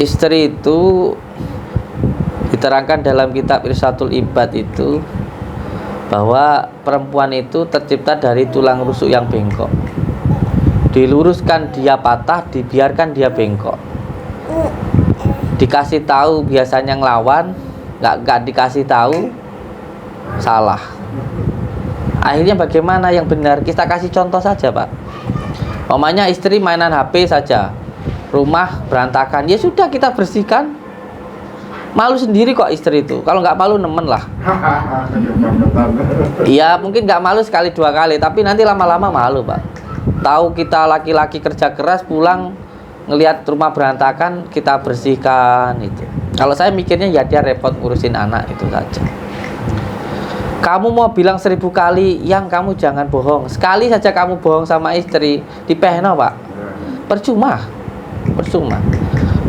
Istri itu diterangkan dalam kitab Irsyadul Ibad itu bahwa perempuan itu tercipta dari tulang rusuk yang bengkok. Diluruskan dia patah, dibiarkan dia bengkok. Dikasih tahu biasanya ngelawan, nggak dikasih tahu salah. Akhirnya bagaimana yang benar? Kita kasih contoh saja, Pak. Omanya istri mainan HP saja, rumah berantakan, ya sudah kita bersihkan. Malu sendiri kok istri itu. Kalau nggak malu nemen lah. Iya mungkin nggak malu sekali dua kali, tapi nanti lama-lama malu, Pak. Tahu kita laki-laki kerja keras, pulang ngelihat rumah berantakan, kita bersihkan itu. Kalau saya mikirnya ya dia repot ngurusin anak itu saja. Kamu mau bilang 1000 kali, yang kamu jangan bohong. Sekali saja kamu bohong sama istri, dipehno, Pak. Percuma.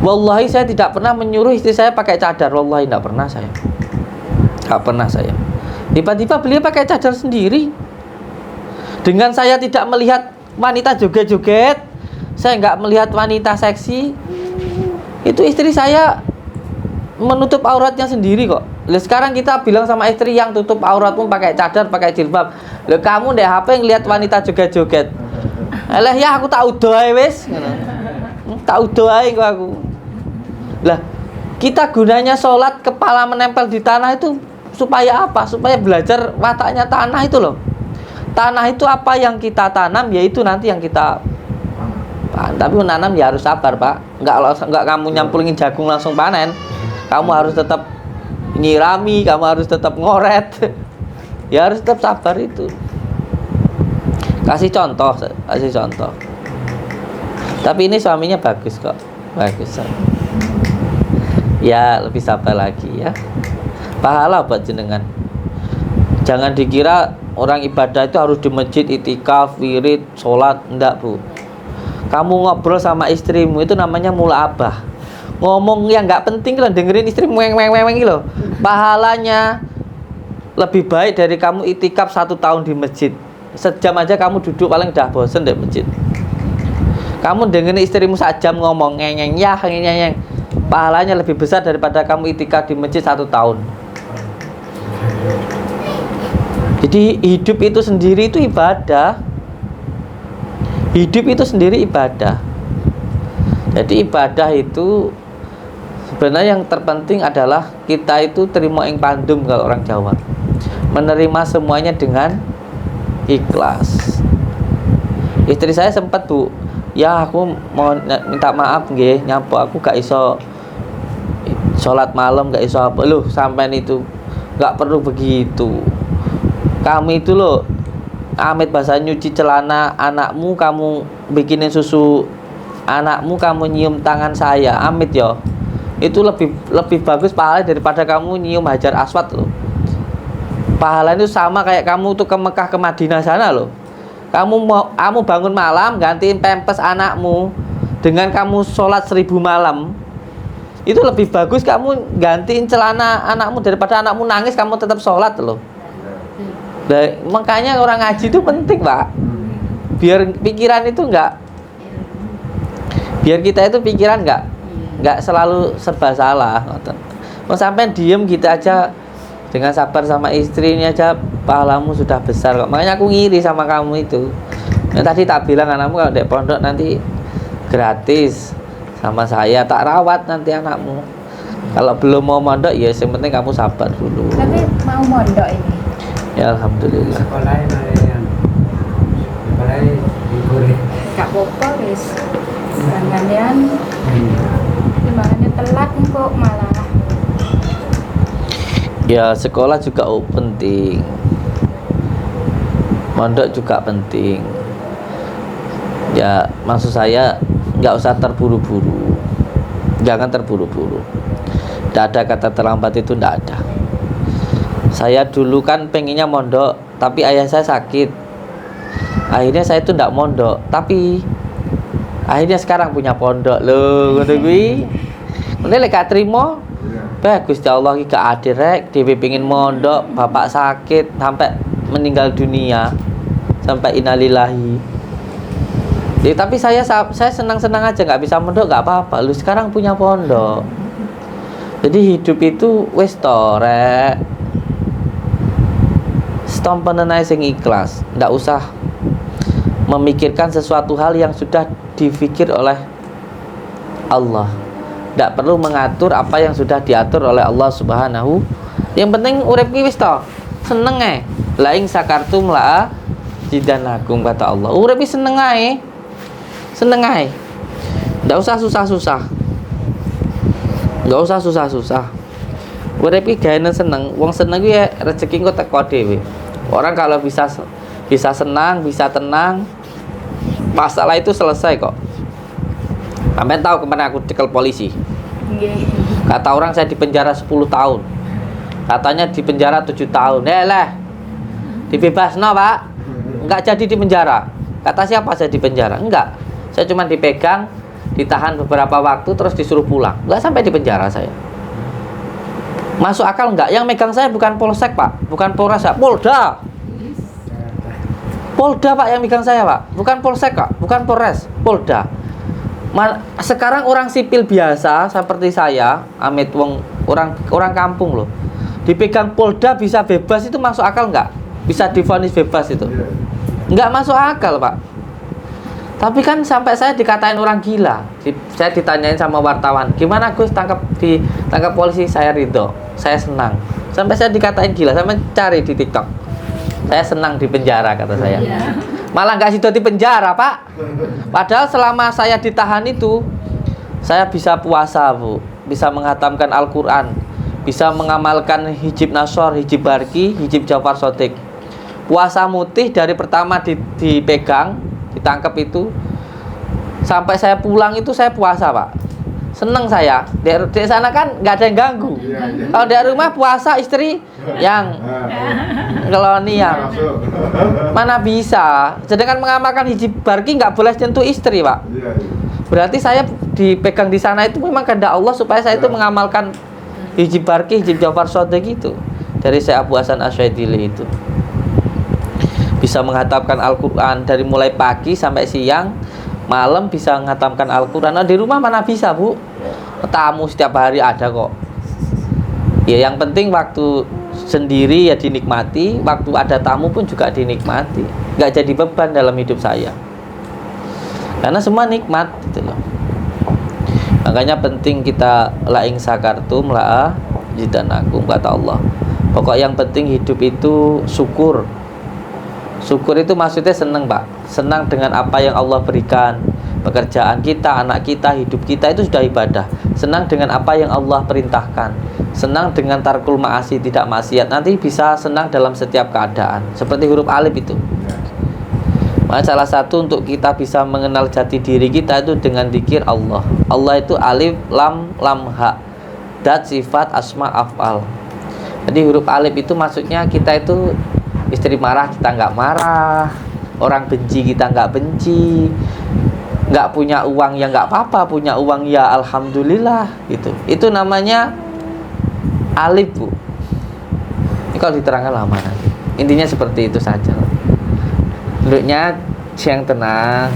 Wallahi saya tidak pernah menyuruh istri saya pakai cadar. Wallahi tidak pernah saya. Tidak pernah saya. Tiba-tiba beliau pakai cadar sendiri. Dengan saya tidak melihat wanita joget-joget, saya nggak melihat wanita seksi, itu istri saya menutup auratnya sendiri kok. Lah sekarang kita bilang sama istri yang tutup auratmu pakai cadar, pakai jilbab. Lah kamu ndek HP ngelihat wanita joget-joget. Alah ya aku tak udo ae wis. Tak udo ae kok aku. Lah kita gunanya sholat kepala menempel di tanah itu supaya apa? Supaya belajar wataknya tanah itu loh. Tanah itu apa yang kita tanam, yaitu nanti yang kita tapi menanam ya harus sabar Pak. Enggak kamu nyampurin jagung langsung panen. Kamu harus tetap nyirami, kamu harus tetap ngoret. Ya harus tetap sabar itu. Kasih contoh. Tapi ini suaminya bagus kok. Bagus. Ya lebih sabar lagi ya. Pahala buat jenengan. Jangan dikira orang ibadah itu harus di masjid, itikaf, wirid, sholat. Enggak Bu. Kamu ngobrol sama istrimu itu namanya mula'abah. Ngomong yang nggak penting kan, dengerin istri weng gitu. Pahalanya lebih baik dari kamu itikaf 1 tahun di masjid. Sejam aja kamu duduk paling udah bosen di masjid. Kamu dengerin istrimu 1 jam ngomong ngeng ya ngeng. Pahalanya lebih besar daripada kamu itikaf di masjid 1 tahun. Jadi hidup itu sendiri itu ibadah. Hidup itu sendiri ibadah. Jadi ibadah itu sebenarnya yang terpenting adalah kita itu terima ing pandum kalau orang Jawa. Menerima semuanya dengan ikhlas. Istri saya sempat Bu, ya aku mau minta maaf nggih, nyapu aku gak iso sholat malam, gak iso apa. Loh, sampean itu gak perlu begitu. Kamu itu loh, amit bahasa nyuci celana anakmu, kamu bikinin susu anakmu, kamu nyium tangan saya, amit yo. Itu lebih bagus pahalanya daripada kamu nyium Hajar Aswad loh. Pahalanya itu sama kayak kamu tuh ke Mekah ke Madinah sana loh. Kamu bangun malam gantiin pempes anakmu dengan kamu sholat 1000 malam. Itu lebih bagus kamu gantiin celana anakmu daripada anakmu nangis kamu tetap sholat loh. Nah, makanya orang ngaji itu penting Pak. Biar pikiran itu biar kita itu pikiran nggak selalu serba salah. Mau sampai diem gitu aja dengan sabar sama istrinya aja pahalamu sudah besar kok. Makanya aku ngiri sama kamu itu. Nah, tadi tak bilang anakmu kalau di pondok nanti gratis sama saya, tak rawat nanti anakmu. Kalau belum mau mondok ya yang penting kamu sabar dulu. Tapi mau mondok ini. Ya alhamdulillah. Sekolahnya libur. Gak apa-apa wis. Jangan gimana telat kok malah. Ya sekolah juga penting. Mondok juga penting. Ya maksud saya nggak usah terburu-buru. Jangan terburu-buru. Tidak ada kata terlambat itu, tidak ada. Saya dulu kan pengennya mondok, tapi ayah saya sakit. Akhirnya saya itu tidak mondok, tapi akhirnya sekarang punya pondok loh, ngono kuwi. Mulai lek gak trimo, bagus ya Allah iki gak adil rek, dhewe pengin mondok, bapak sakit sampai meninggal dunia. Sampai innalillahi. Ya, tapi saya senang-senang aja nggak bisa mondok nggak apa-apa. Lu sekarang punya pondok. Jadi hidup itu wis to rek. Stompenenai sing ikhlas, ndak usah memikirkan sesuatu hal yang sudah difikir oleh Allah. Ndak perlu mengatur apa yang sudah diatur oleh Allah Subhanahu. Yang penting urip ki wis to, seneng ae. La ing sakartum la zidanakum kata Allah. Urip ki seneng ae. Seneng ae. Ndak usah susah-susah. Ndak usah susah-susah. Urip ki gawe seneng. Wong seneng ki ya rezeki engko teko dhewe. Orang kalau bisa senang, bisa tenang, masalah itu selesai kok. Sampai tahu kemarin aku dicekel polisi. Kata orang saya di penjara 10 tahun. Katanya di penjara 7 tahun. Dibebas no Pak. Enggak jadi di penjara. Kata siapa saya di penjara? Enggak. Saya cuma dipegang, ditahan beberapa waktu terus disuruh pulang. Enggak sampai di penjara saya. Masuk akal enggak? Yang megang saya bukan polsek Pak, bukan polres ya, Polda. Polda Pak yang megang saya Pak, bukan polsek Pak, bukan polres, Polda. Sekarang orang sipil biasa seperti saya, amit wong orang kampung loh. Dipegang Polda bisa bebas, itu masuk akal nggak? Bisa divonis bebas itu? Nggak masuk akal, Pak. Tapi kan sampai saya dikatain orang gila. Saya ditanyain sama wartawan, gimana Gus ditangkap polisi? Saya ridho, saya senang. Sampai saya dikatain gila, sampai cari di TikTok. Saya senang di penjara, kata saya. Malah nggak sido di penjara, Pak. Padahal selama saya ditahan itu, saya bisa puasa, Bu. Bisa menghatamkan Al-Quran, bisa mengamalkan hijib nasor, hijib barki, hijib jafar sodik. Puasa mutih dari pertama dipegang, ditangkap itu, sampai saya pulang itu saya puasa, Pak. Seneng saya. Di sana kan nggak ada yang ganggu. Kalau di rumah puasa istri yang kolonial, mana bisa. Sedangkan mengamalkan hijib barki nggak boleh sentuh istri, Pak. Berarti saya dipegang di sana itu memang kehendak Allah supaya saya itu mengamalkan hijib barki, hijib jafar sodik gitu. Dari saya Abu Hasan Asyadili itu bisa menghatamkan Al-Quran dari mulai pagi sampai siang, malam bisa menghatamkan Al-Quran. Nah, di rumah mana bisa, Bu? Tamu setiap hari ada kok. Ya yang penting waktu sendiri ya dinikmati, waktu ada tamu pun juga dinikmati. Nggak jadi beban dalam hidup saya. Karena semua nikmat gitu loh. Makanya penting kita laing sakartum la jidanakum, kata Allah. Pokok yang penting hidup itu syukur. Syukur itu maksudnya senang, Pak. Senang dengan apa yang Allah berikan. Pekerjaan kita, anak kita, hidup kita itu sudah ibadah. Senang dengan apa yang Allah perintahkan. Senang dengan tarkul ma'asi, tidak maksiat. Nanti bisa senang dalam setiap keadaan. Seperti huruf alif itu. Maka salah satu untuk kita bisa mengenal jati diri kita itu dengan zikir Allah. Allah itu alif, lam, ha. Dat, sifat, asma, af'al. Jadi huruf alif itu maksudnya kita itu istri marah kita nggak marah, orang benci kita nggak benci, nggak punya uang ya nggak apa-apa, punya uang ya alhamdulillah gitu. Itu namanya alif, Bu. Ini kalau diterangkan lama nanti. Intinya seperti itu saja. Duduknya yang tenang.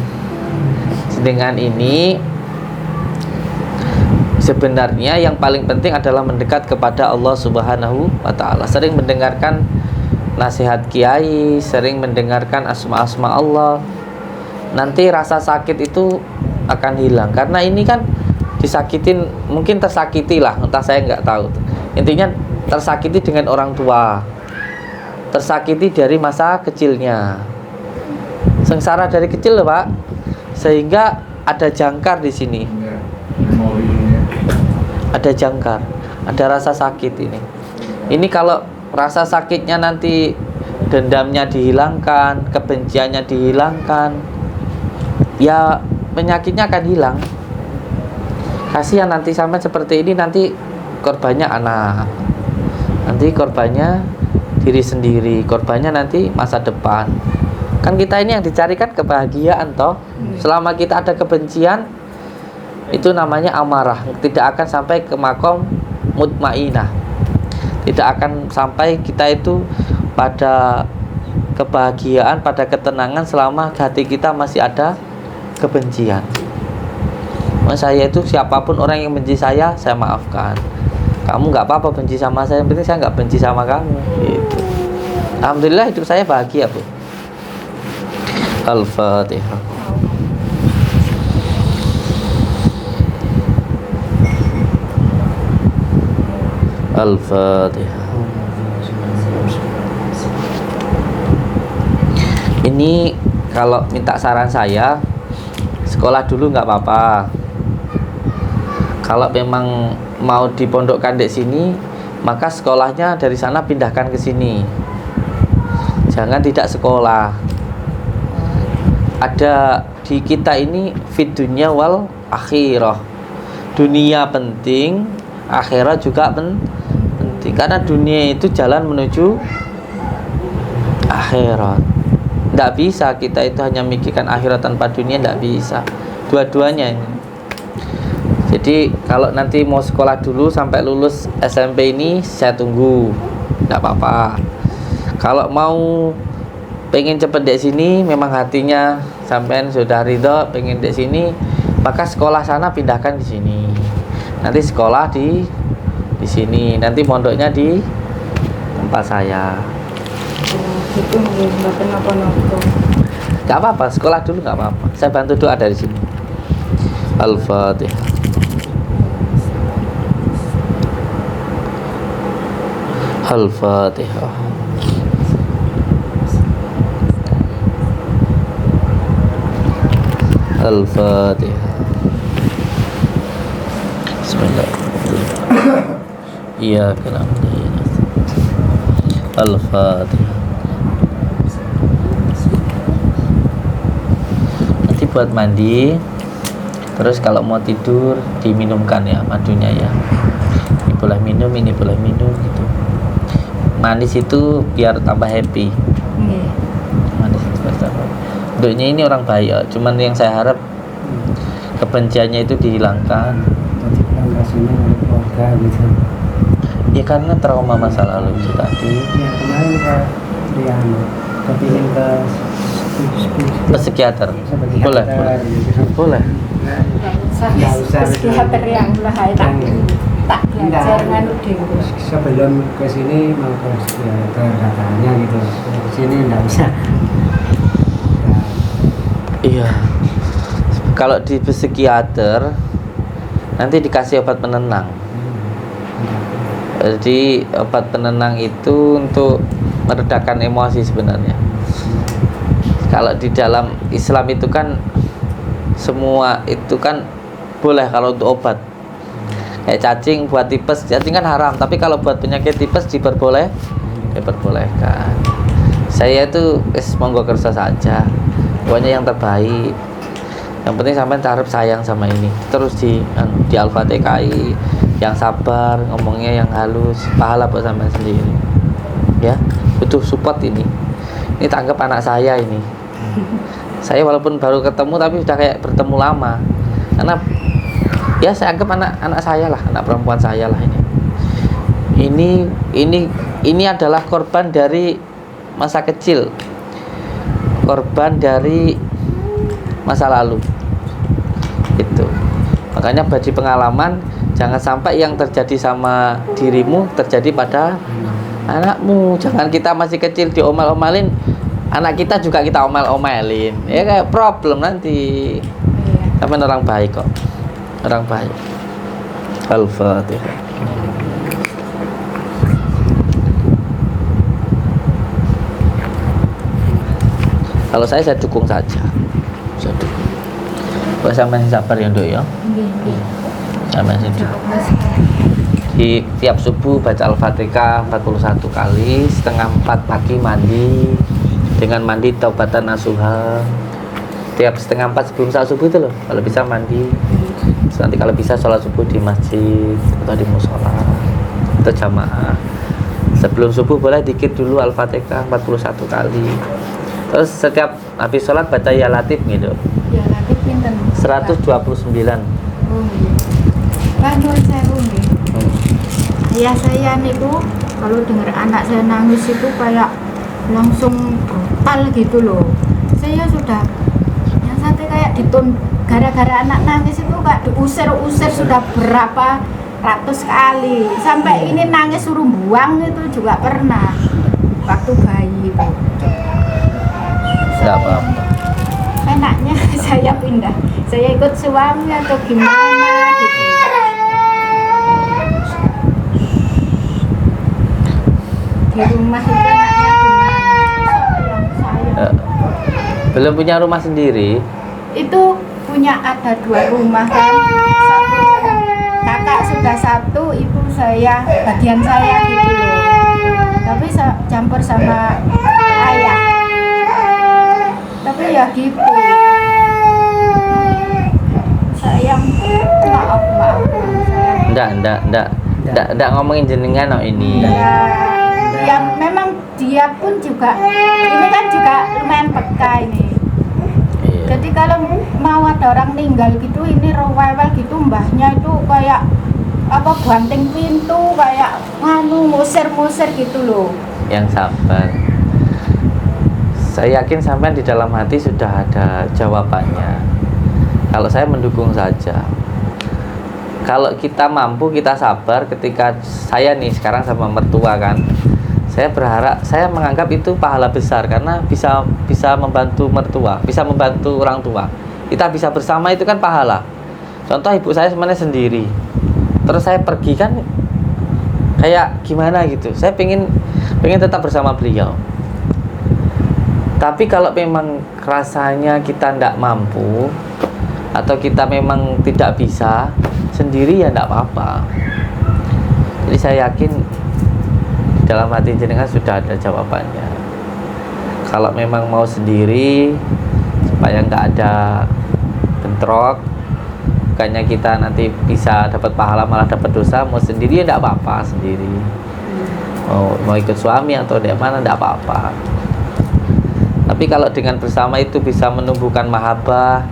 Dengan ini sebenarnya yang paling penting adalah mendekat kepada Allah Subhanahu wa Ta'ala. Sering mendengarkan nasihat kiai, sering mendengarkan asma-asma Allah, nanti rasa sakit itu akan hilang. Karena ini kan disakitin, mungkin tersakiti lah, entah, saya nggak tahu. Intinya tersakiti dengan orang tua, tersakiti dari masa kecilnya, sengsara dari kecil loh, Pak, sehingga ada jangkar di sini, ada jangkar, ada rasa sakit ini. Ini kalau rasa sakitnya nanti dendamnya dihilangkan, kebenciannya dihilangkan, ya penyakitnya akan hilang. Kasihan nanti sampai seperti ini, nanti korbannya anak, nanti korbannya diri sendiri, korbannya nanti masa depan. Kan kita ini yang dicarikan kebahagiaan toh. Selama kita ada kebencian, itu namanya amarah, tidak akan sampai ke makom mutmainah. Tidak akan sampai kita itu pada kebahagiaan, pada ketenangan selama hati kita masih ada kebencian. Saya itu siapapun orang yang benci saya maafkan. Kamu nggak apa-apa benci sama saya, yang penting saya nggak benci sama kamu. Gitu. Alhamdulillah hidup saya bahagia, Bu. Al-Fatihah. Al-Fatihah. Ini kalau minta saran saya, sekolah dulu nggak apa-apa. Kalau memang mau dipondokkan di sini, maka sekolahnya dari sana pindahkan ke sini. Jangan tidak sekolah. Ada di kita ini fid dunya wal akhirah. Dunia penting, akhirat juga penting. Karena dunia itu jalan menuju akhirat. Tidak bisa kita itu hanya mikirkan akhirat tanpa dunia, tidak bisa. Dua-duanya ini. Jadi kalau nanti mau sekolah dulu sampai lulus SMP ini, saya tunggu, tidak apa-apa. Kalau mau pengen cepet di sini, memang hatinya sampean sudah ridho pengen di sini, maka sekolah sana pindahkan di sini. Nanti sekolah di di sini. Nanti mondoknya di tempat saya. Gitu nggih, mboten napa-napa. Gak apa-apa, sekolah dulu gak apa-apa. Saya bantu doa dari sini. Al-Fatihah. Al-Fatihah. Al-Fatihah. Bismillahirrahmanirrahim. Iyyaka na'budu wa iyyaka nasta'in. Al-Fatihah. Nanti buat mandi. Terus kalau mau tidur diminumkan ya madunya ya. Ini boleh minum, ini boleh minum gitu. Manis itu biar tambah happy. Nggih. Manis itu biar tambah. Duknya ini orang baik ya. Cuman yang saya harap kebenciannya itu dihilangkan. Tadi pulang ke sini ada keluarga gitu. Ya karena trauma masa lalu itu tadi. Ya kemarin ke Rian, kepingin ke Psikiater. sebagai Boleh, dokter, boleh. gitu. Boleh. Nggak usah. Psikiater yang lain tak belajar nganu dhewe. Sebelum ke sini mau ke psikiater katanya gitu. Ke sini nggak usah. Iya. Kalau di psikiater nanti dikasih obat penenang. Jadi obat penenang itu untuk meredakan emosi sebenarnya. Kalau di dalam Islam itu kan semua itu kan boleh kalau untuk obat. Kayak cacing buat tipes, cacing kan haram, tapi kalau buat penyakit tipes diperbolehkan. Saya itu monggo kerja saja. Pokoknya yang terbaik. Yang penting sampai harap sayang sama ini. Terus di Al-Fatihah, yang sabar, ngomongnya yang halus, pahala buat sampean sendiri. Ya, butuh support ini. Ini tanggap anak saya ini. Saya walaupun baru ketemu tapi sudah kayak bertemu lama. Karena ya saya anggap anak saya lah, anak perempuan saya lah ini. Ini adalah korban dari masa kecil. Korban dari masa lalu. Itu. Makanya bagi pengalaman jangan sampai yang terjadi sama dirimu terjadi pada anakmu. Jangan kita masih kecil diomel-omelin, anak kita juga kita omel-omelin. Ya kayak problem nanti. Tapi orang baik kok. Orang baik. Al-Fatihah. Kalau saya dukung saja. Saya dukung. Kok sampean sabar ya, Nduk ya? Nggih, nggih. Sampean sing di tiap subuh baca Al-Fatihah 41 kali, setengah 4 pagi mandi dengan mandi taubatan nasuha. Tiap setengah 4 sebelum salat subuh itu loh, kalau bisa mandi. Terus nanti kalau bisa sholat subuh di masjid atau di musola atau jamaah. Sebelum subuh boleh dikit dulu Al-Fatihah 41 kali. Terus setiap habis sholat baca ya latif gitu. Ya nanti pinten? 129. Oh iya. Kan nuwun sewu nggih. Ya saya niku kalau dengar anak saya nangis itu kayak langsung brutal gitu loh. Saya sudah yang sampai kayak gara-gara anak nangis itu kayak diusir-usir sudah berapa ratus kali. Sampai ini nangis suruh buang itu juga pernah waktu bayi itu. Enggak apa-apa. Enaknya saya pindah, saya ikut suami atau gimana gitu. Di rumah itu enaknya gimana? Saya Belum punya rumah sendiri? itu punya ada 2 rumah kan. Satu kakak sudah 1, ibu saya bagian saya gitu loh. Tapi campur sama ayah. Tapi ya gitu. Sayang, maaf. Enggak ngomongin jenengan no ini. Ya memang dia pun juga ini kan juga lumayan peka ini. Iya. Jadi kalau mau ada orang tinggal gitu ini rewel gitu mbahnya itu kayak apa banting pintu kayak musir-musir gitu loh. Yang sabar. Saya yakin sampai di dalam hati sudah ada jawabannya. Kalau saya mendukung saja. Kalau kita mampu, kita sabar. Ketika saya nih sekarang sama mertua kan, saya berharap, saya menganggap itu pahala besar karena bisa membantu mertua, bisa membantu orang tua. Kita bisa bersama itu kan pahala. Contoh ibu saya sebenarnya sendiri, terus saya pergi kan kayak gimana gitu. Saya pengen tetap bersama beliau. Tapi kalau memang rasanya kita tidak mampu atau kita memang tidak bisa sendiri, ya tidak apa-apa. Jadi saya yakin dalam hati jenengan sudah ada jawabannya. Kalau memang mau sendiri supaya nggak ada bentrok, bukannya kita nanti bisa dapat pahala malah dapat dosa, mau sendiri ya tidak apa-apa sendiri. Mau ikut suami atau di mana tidak apa-apa. Tapi kalau dengan bersama itu bisa menumbuhkan mahabbah,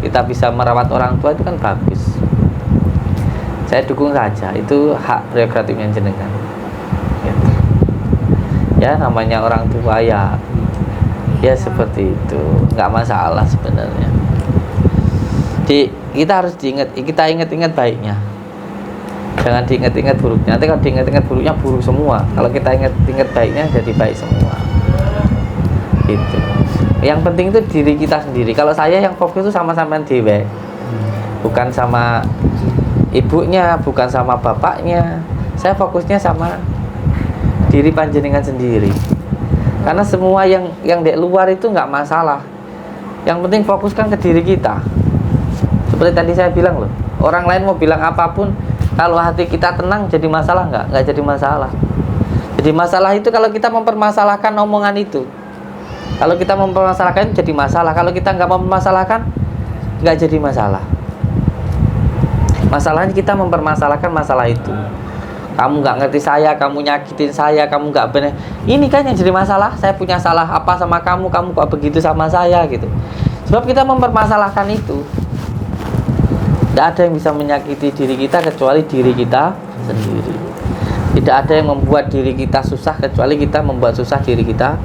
kita bisa merawat orang tua, itu kan bagus. Saya dukung saja, itu hak prerogatifnya jenengan. Gitu. Ya namanya orang tua ya seperti itu, nggak masalah sebenarnya. Kita harus kita ingat-ingat baiknya, jangan diingat-ingat buruknya. Nanti kalau diingat-ingat buruknya buruk semua. Kalau kita ingat-ingat baiknya jadi baik semua. Gitu. Yang penting itu diri kita sendiri. Kalau saya yang fokus itu sama sampean dhewe, bukan sama ibunya, bukan sama bapaknya. Saya fokusnya sama diri panjenengan sendiri. Karena semua yang di luar itu nggak masalah. Yang penting fokuskan ke diri kita. Seperti tadi saya bilang loh, orang lain mau bilang apapun, kalau hati kita tenang jadi masalah nggak? Nggak jadi masalah. Jadi masalah itu kalau kita mempermasalahkan omongan itu. Kalau kita mempermasalahkan jadi masalah. Kalau kita nggak mempermasalahkan, nggak jadi masalah. Masalahnya kita mempermasalahkan masalah itu. Kamu nggak ngerti saya, kamu nyakitin saya, kamu nggak benar. Ini kan yang jadi masalah. Saya punya salah apa sama kamu kok begitu sama saya gitu. Sebab kita mempermasalahkan itu. Tidak ada yang bisa menyakiti diri kita kecuali diri kita sendiri. Tidak ada yang membuat diri kita susah kecuali kita membuat susah diri kita.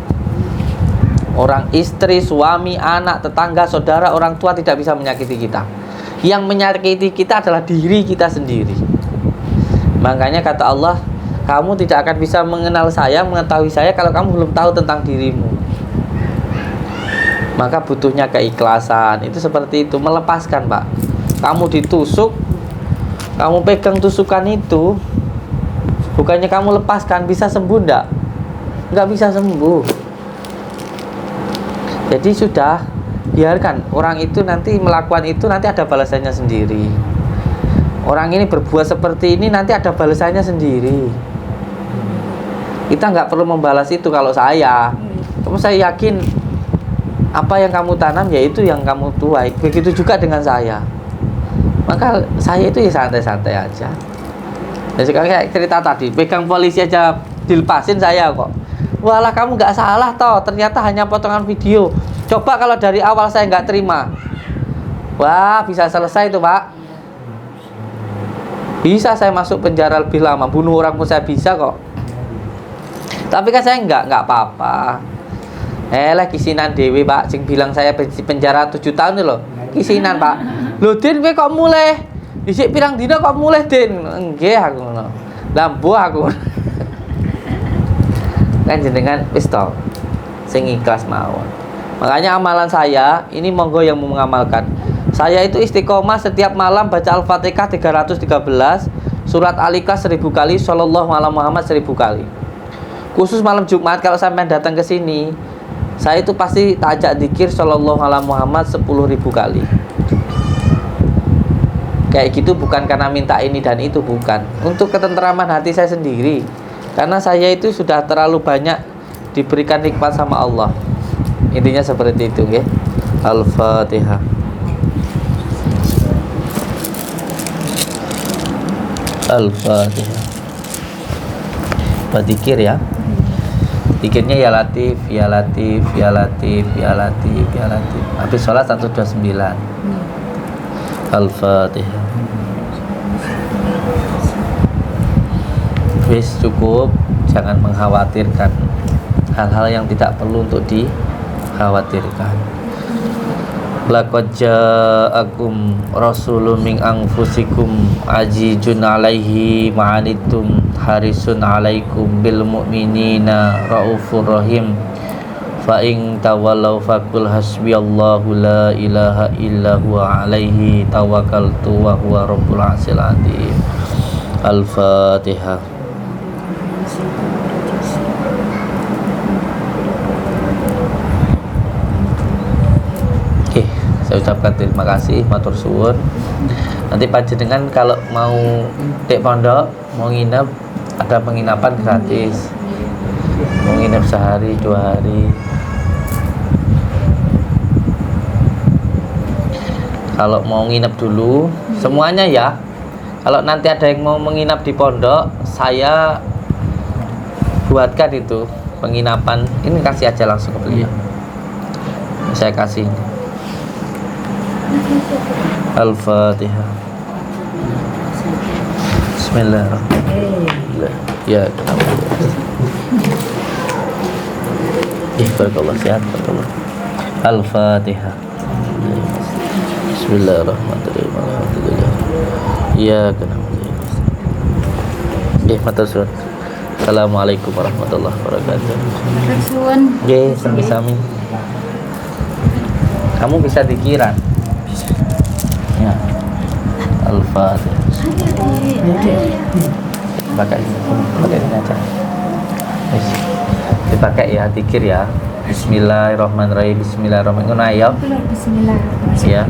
Orang istri, suami, anak, tetangga, saudara, orang tua tidak bisa menyakiti kita. Yang menyakiti kita adalah diri kita sendiri. Makanya kata Allah, kamu tidak akan bisa mengenal saya, mengetahui saya kalau kamu belum tahu tentang dirimu. Maka butuhnya keikhlasan. Itu seperti itu, melepaskan, Pak. Kamu ditusuk, kamu pegang tusukan itu, bukannya kamu lepaskan, bisa sembuh enggak? Enggak bisa sembuh. Jadi sudah, biarkan orang itu nanti melakukan itu, nanti ada balasannya sendiri. Orang ini berbuat seperti ini, nanti ada balasannya sendiri. Kita nggak perlu membalas itu. Kalau saya yakin apa yang kamu tanam, yaitu yang kamu tuai. Begitu juga dengan saya. Maka saya itu ya santai-santai aja. Dan sekarang kayak cerita tadi, pegang polisi aja dilepasin saya kok. Walah kamu nggak salah toh, ternyata hanya potongan video. Coba kalau dari awal saya nggak terima, wah bisa selesai itu Pak. Bisa saya masuk penjara lebih lama, bunuh orang pun saya bisa kok. Tapi kan saya nggak apa-apa. Kisinan dewi Pak, sing bilang saya penjara 7 tahun loh. Kisinan Pak. Loh Din, kowe kok mulai? Dhisik pirang dina kok mulai Din? Nggih aku ngono. Lah mbuh aku. Kan jenengan wis to sing ikhlas mawon. Makanya amalan saya ini monggo yang mau mengamalkan. Saya itu istiqomah setiap malam baca Al-Fatihah 313, surat Al-Ikhlas 1000 kali, sallallahu ala Muhammad 1000 kali. Khusus malam Jumat kalau sampai datang ke sini, saya itu pasti tak ajak zikir sallallahu ala Muhammad 10.000 kali. Kayak gitu bukan karena minta ini dan itu, bukan. Untuk ketenteraman hati saya sendiri. Karena saya itu sudah terlalu banyak diberikan nikmat sama Allah. Intinya seperti itu, ya. Al-Fatihah. Al-Fatihah. Berzikir ya. Zikirnya ya Latif, ya Latif, ya Latif, ya Latif, ya Latif. Habis sholat 129. Al-Fatihah. Wis cukup, jangan mengkhawatirkan hal-hal yang tidak perlu untuk dikhawatirkan. Laqad ja'akum rasulun min anfusikum azizun 'alaihi ma'anittum harisun 'alaikum bil mu'minina raufur rahim. Fa in tawallaw faqul hasbiyallahu la ilaha illa huwa 'alaihi tawakkaltu wa huwa rabbul 'arsyil 'azim. Al-Fatihah. Saya ucapkan terima kasih, matur suwun. Nanti panjenengan kalau mau dek pondok, mau nginep, ada penginapan gratis. Mau nginep sehari, 2 hari. Kalau mau nginep dulu, semuanya ya. Kalau nanti ada yang mau menginap di pondok, saya buatkan itu penginapan. Ini kasih aja langsung ke beliau. Saya kasih. Al-Fatihah. Bismillahirrahmanirrahim. Ya, kenapa? Barakallah, sehat, barakallah. Al-Fatihah. Bismillahirrahmanirrahim. Alhamdulillah. Ya, kenapa? Matur suwun. Assalamualaikum warahmatullahi wabarakatuh. Matur suwun. Sami-sami. Kamu bisa dikiran. Ya. Al-Fatihah. Pakai ini aja. Dipakai ya, dikir ya. Bismillahirrahmanirrahim. Bismillahirrahmanirrahim. Ayo. Bismillahirrahmanirrahim. Ya.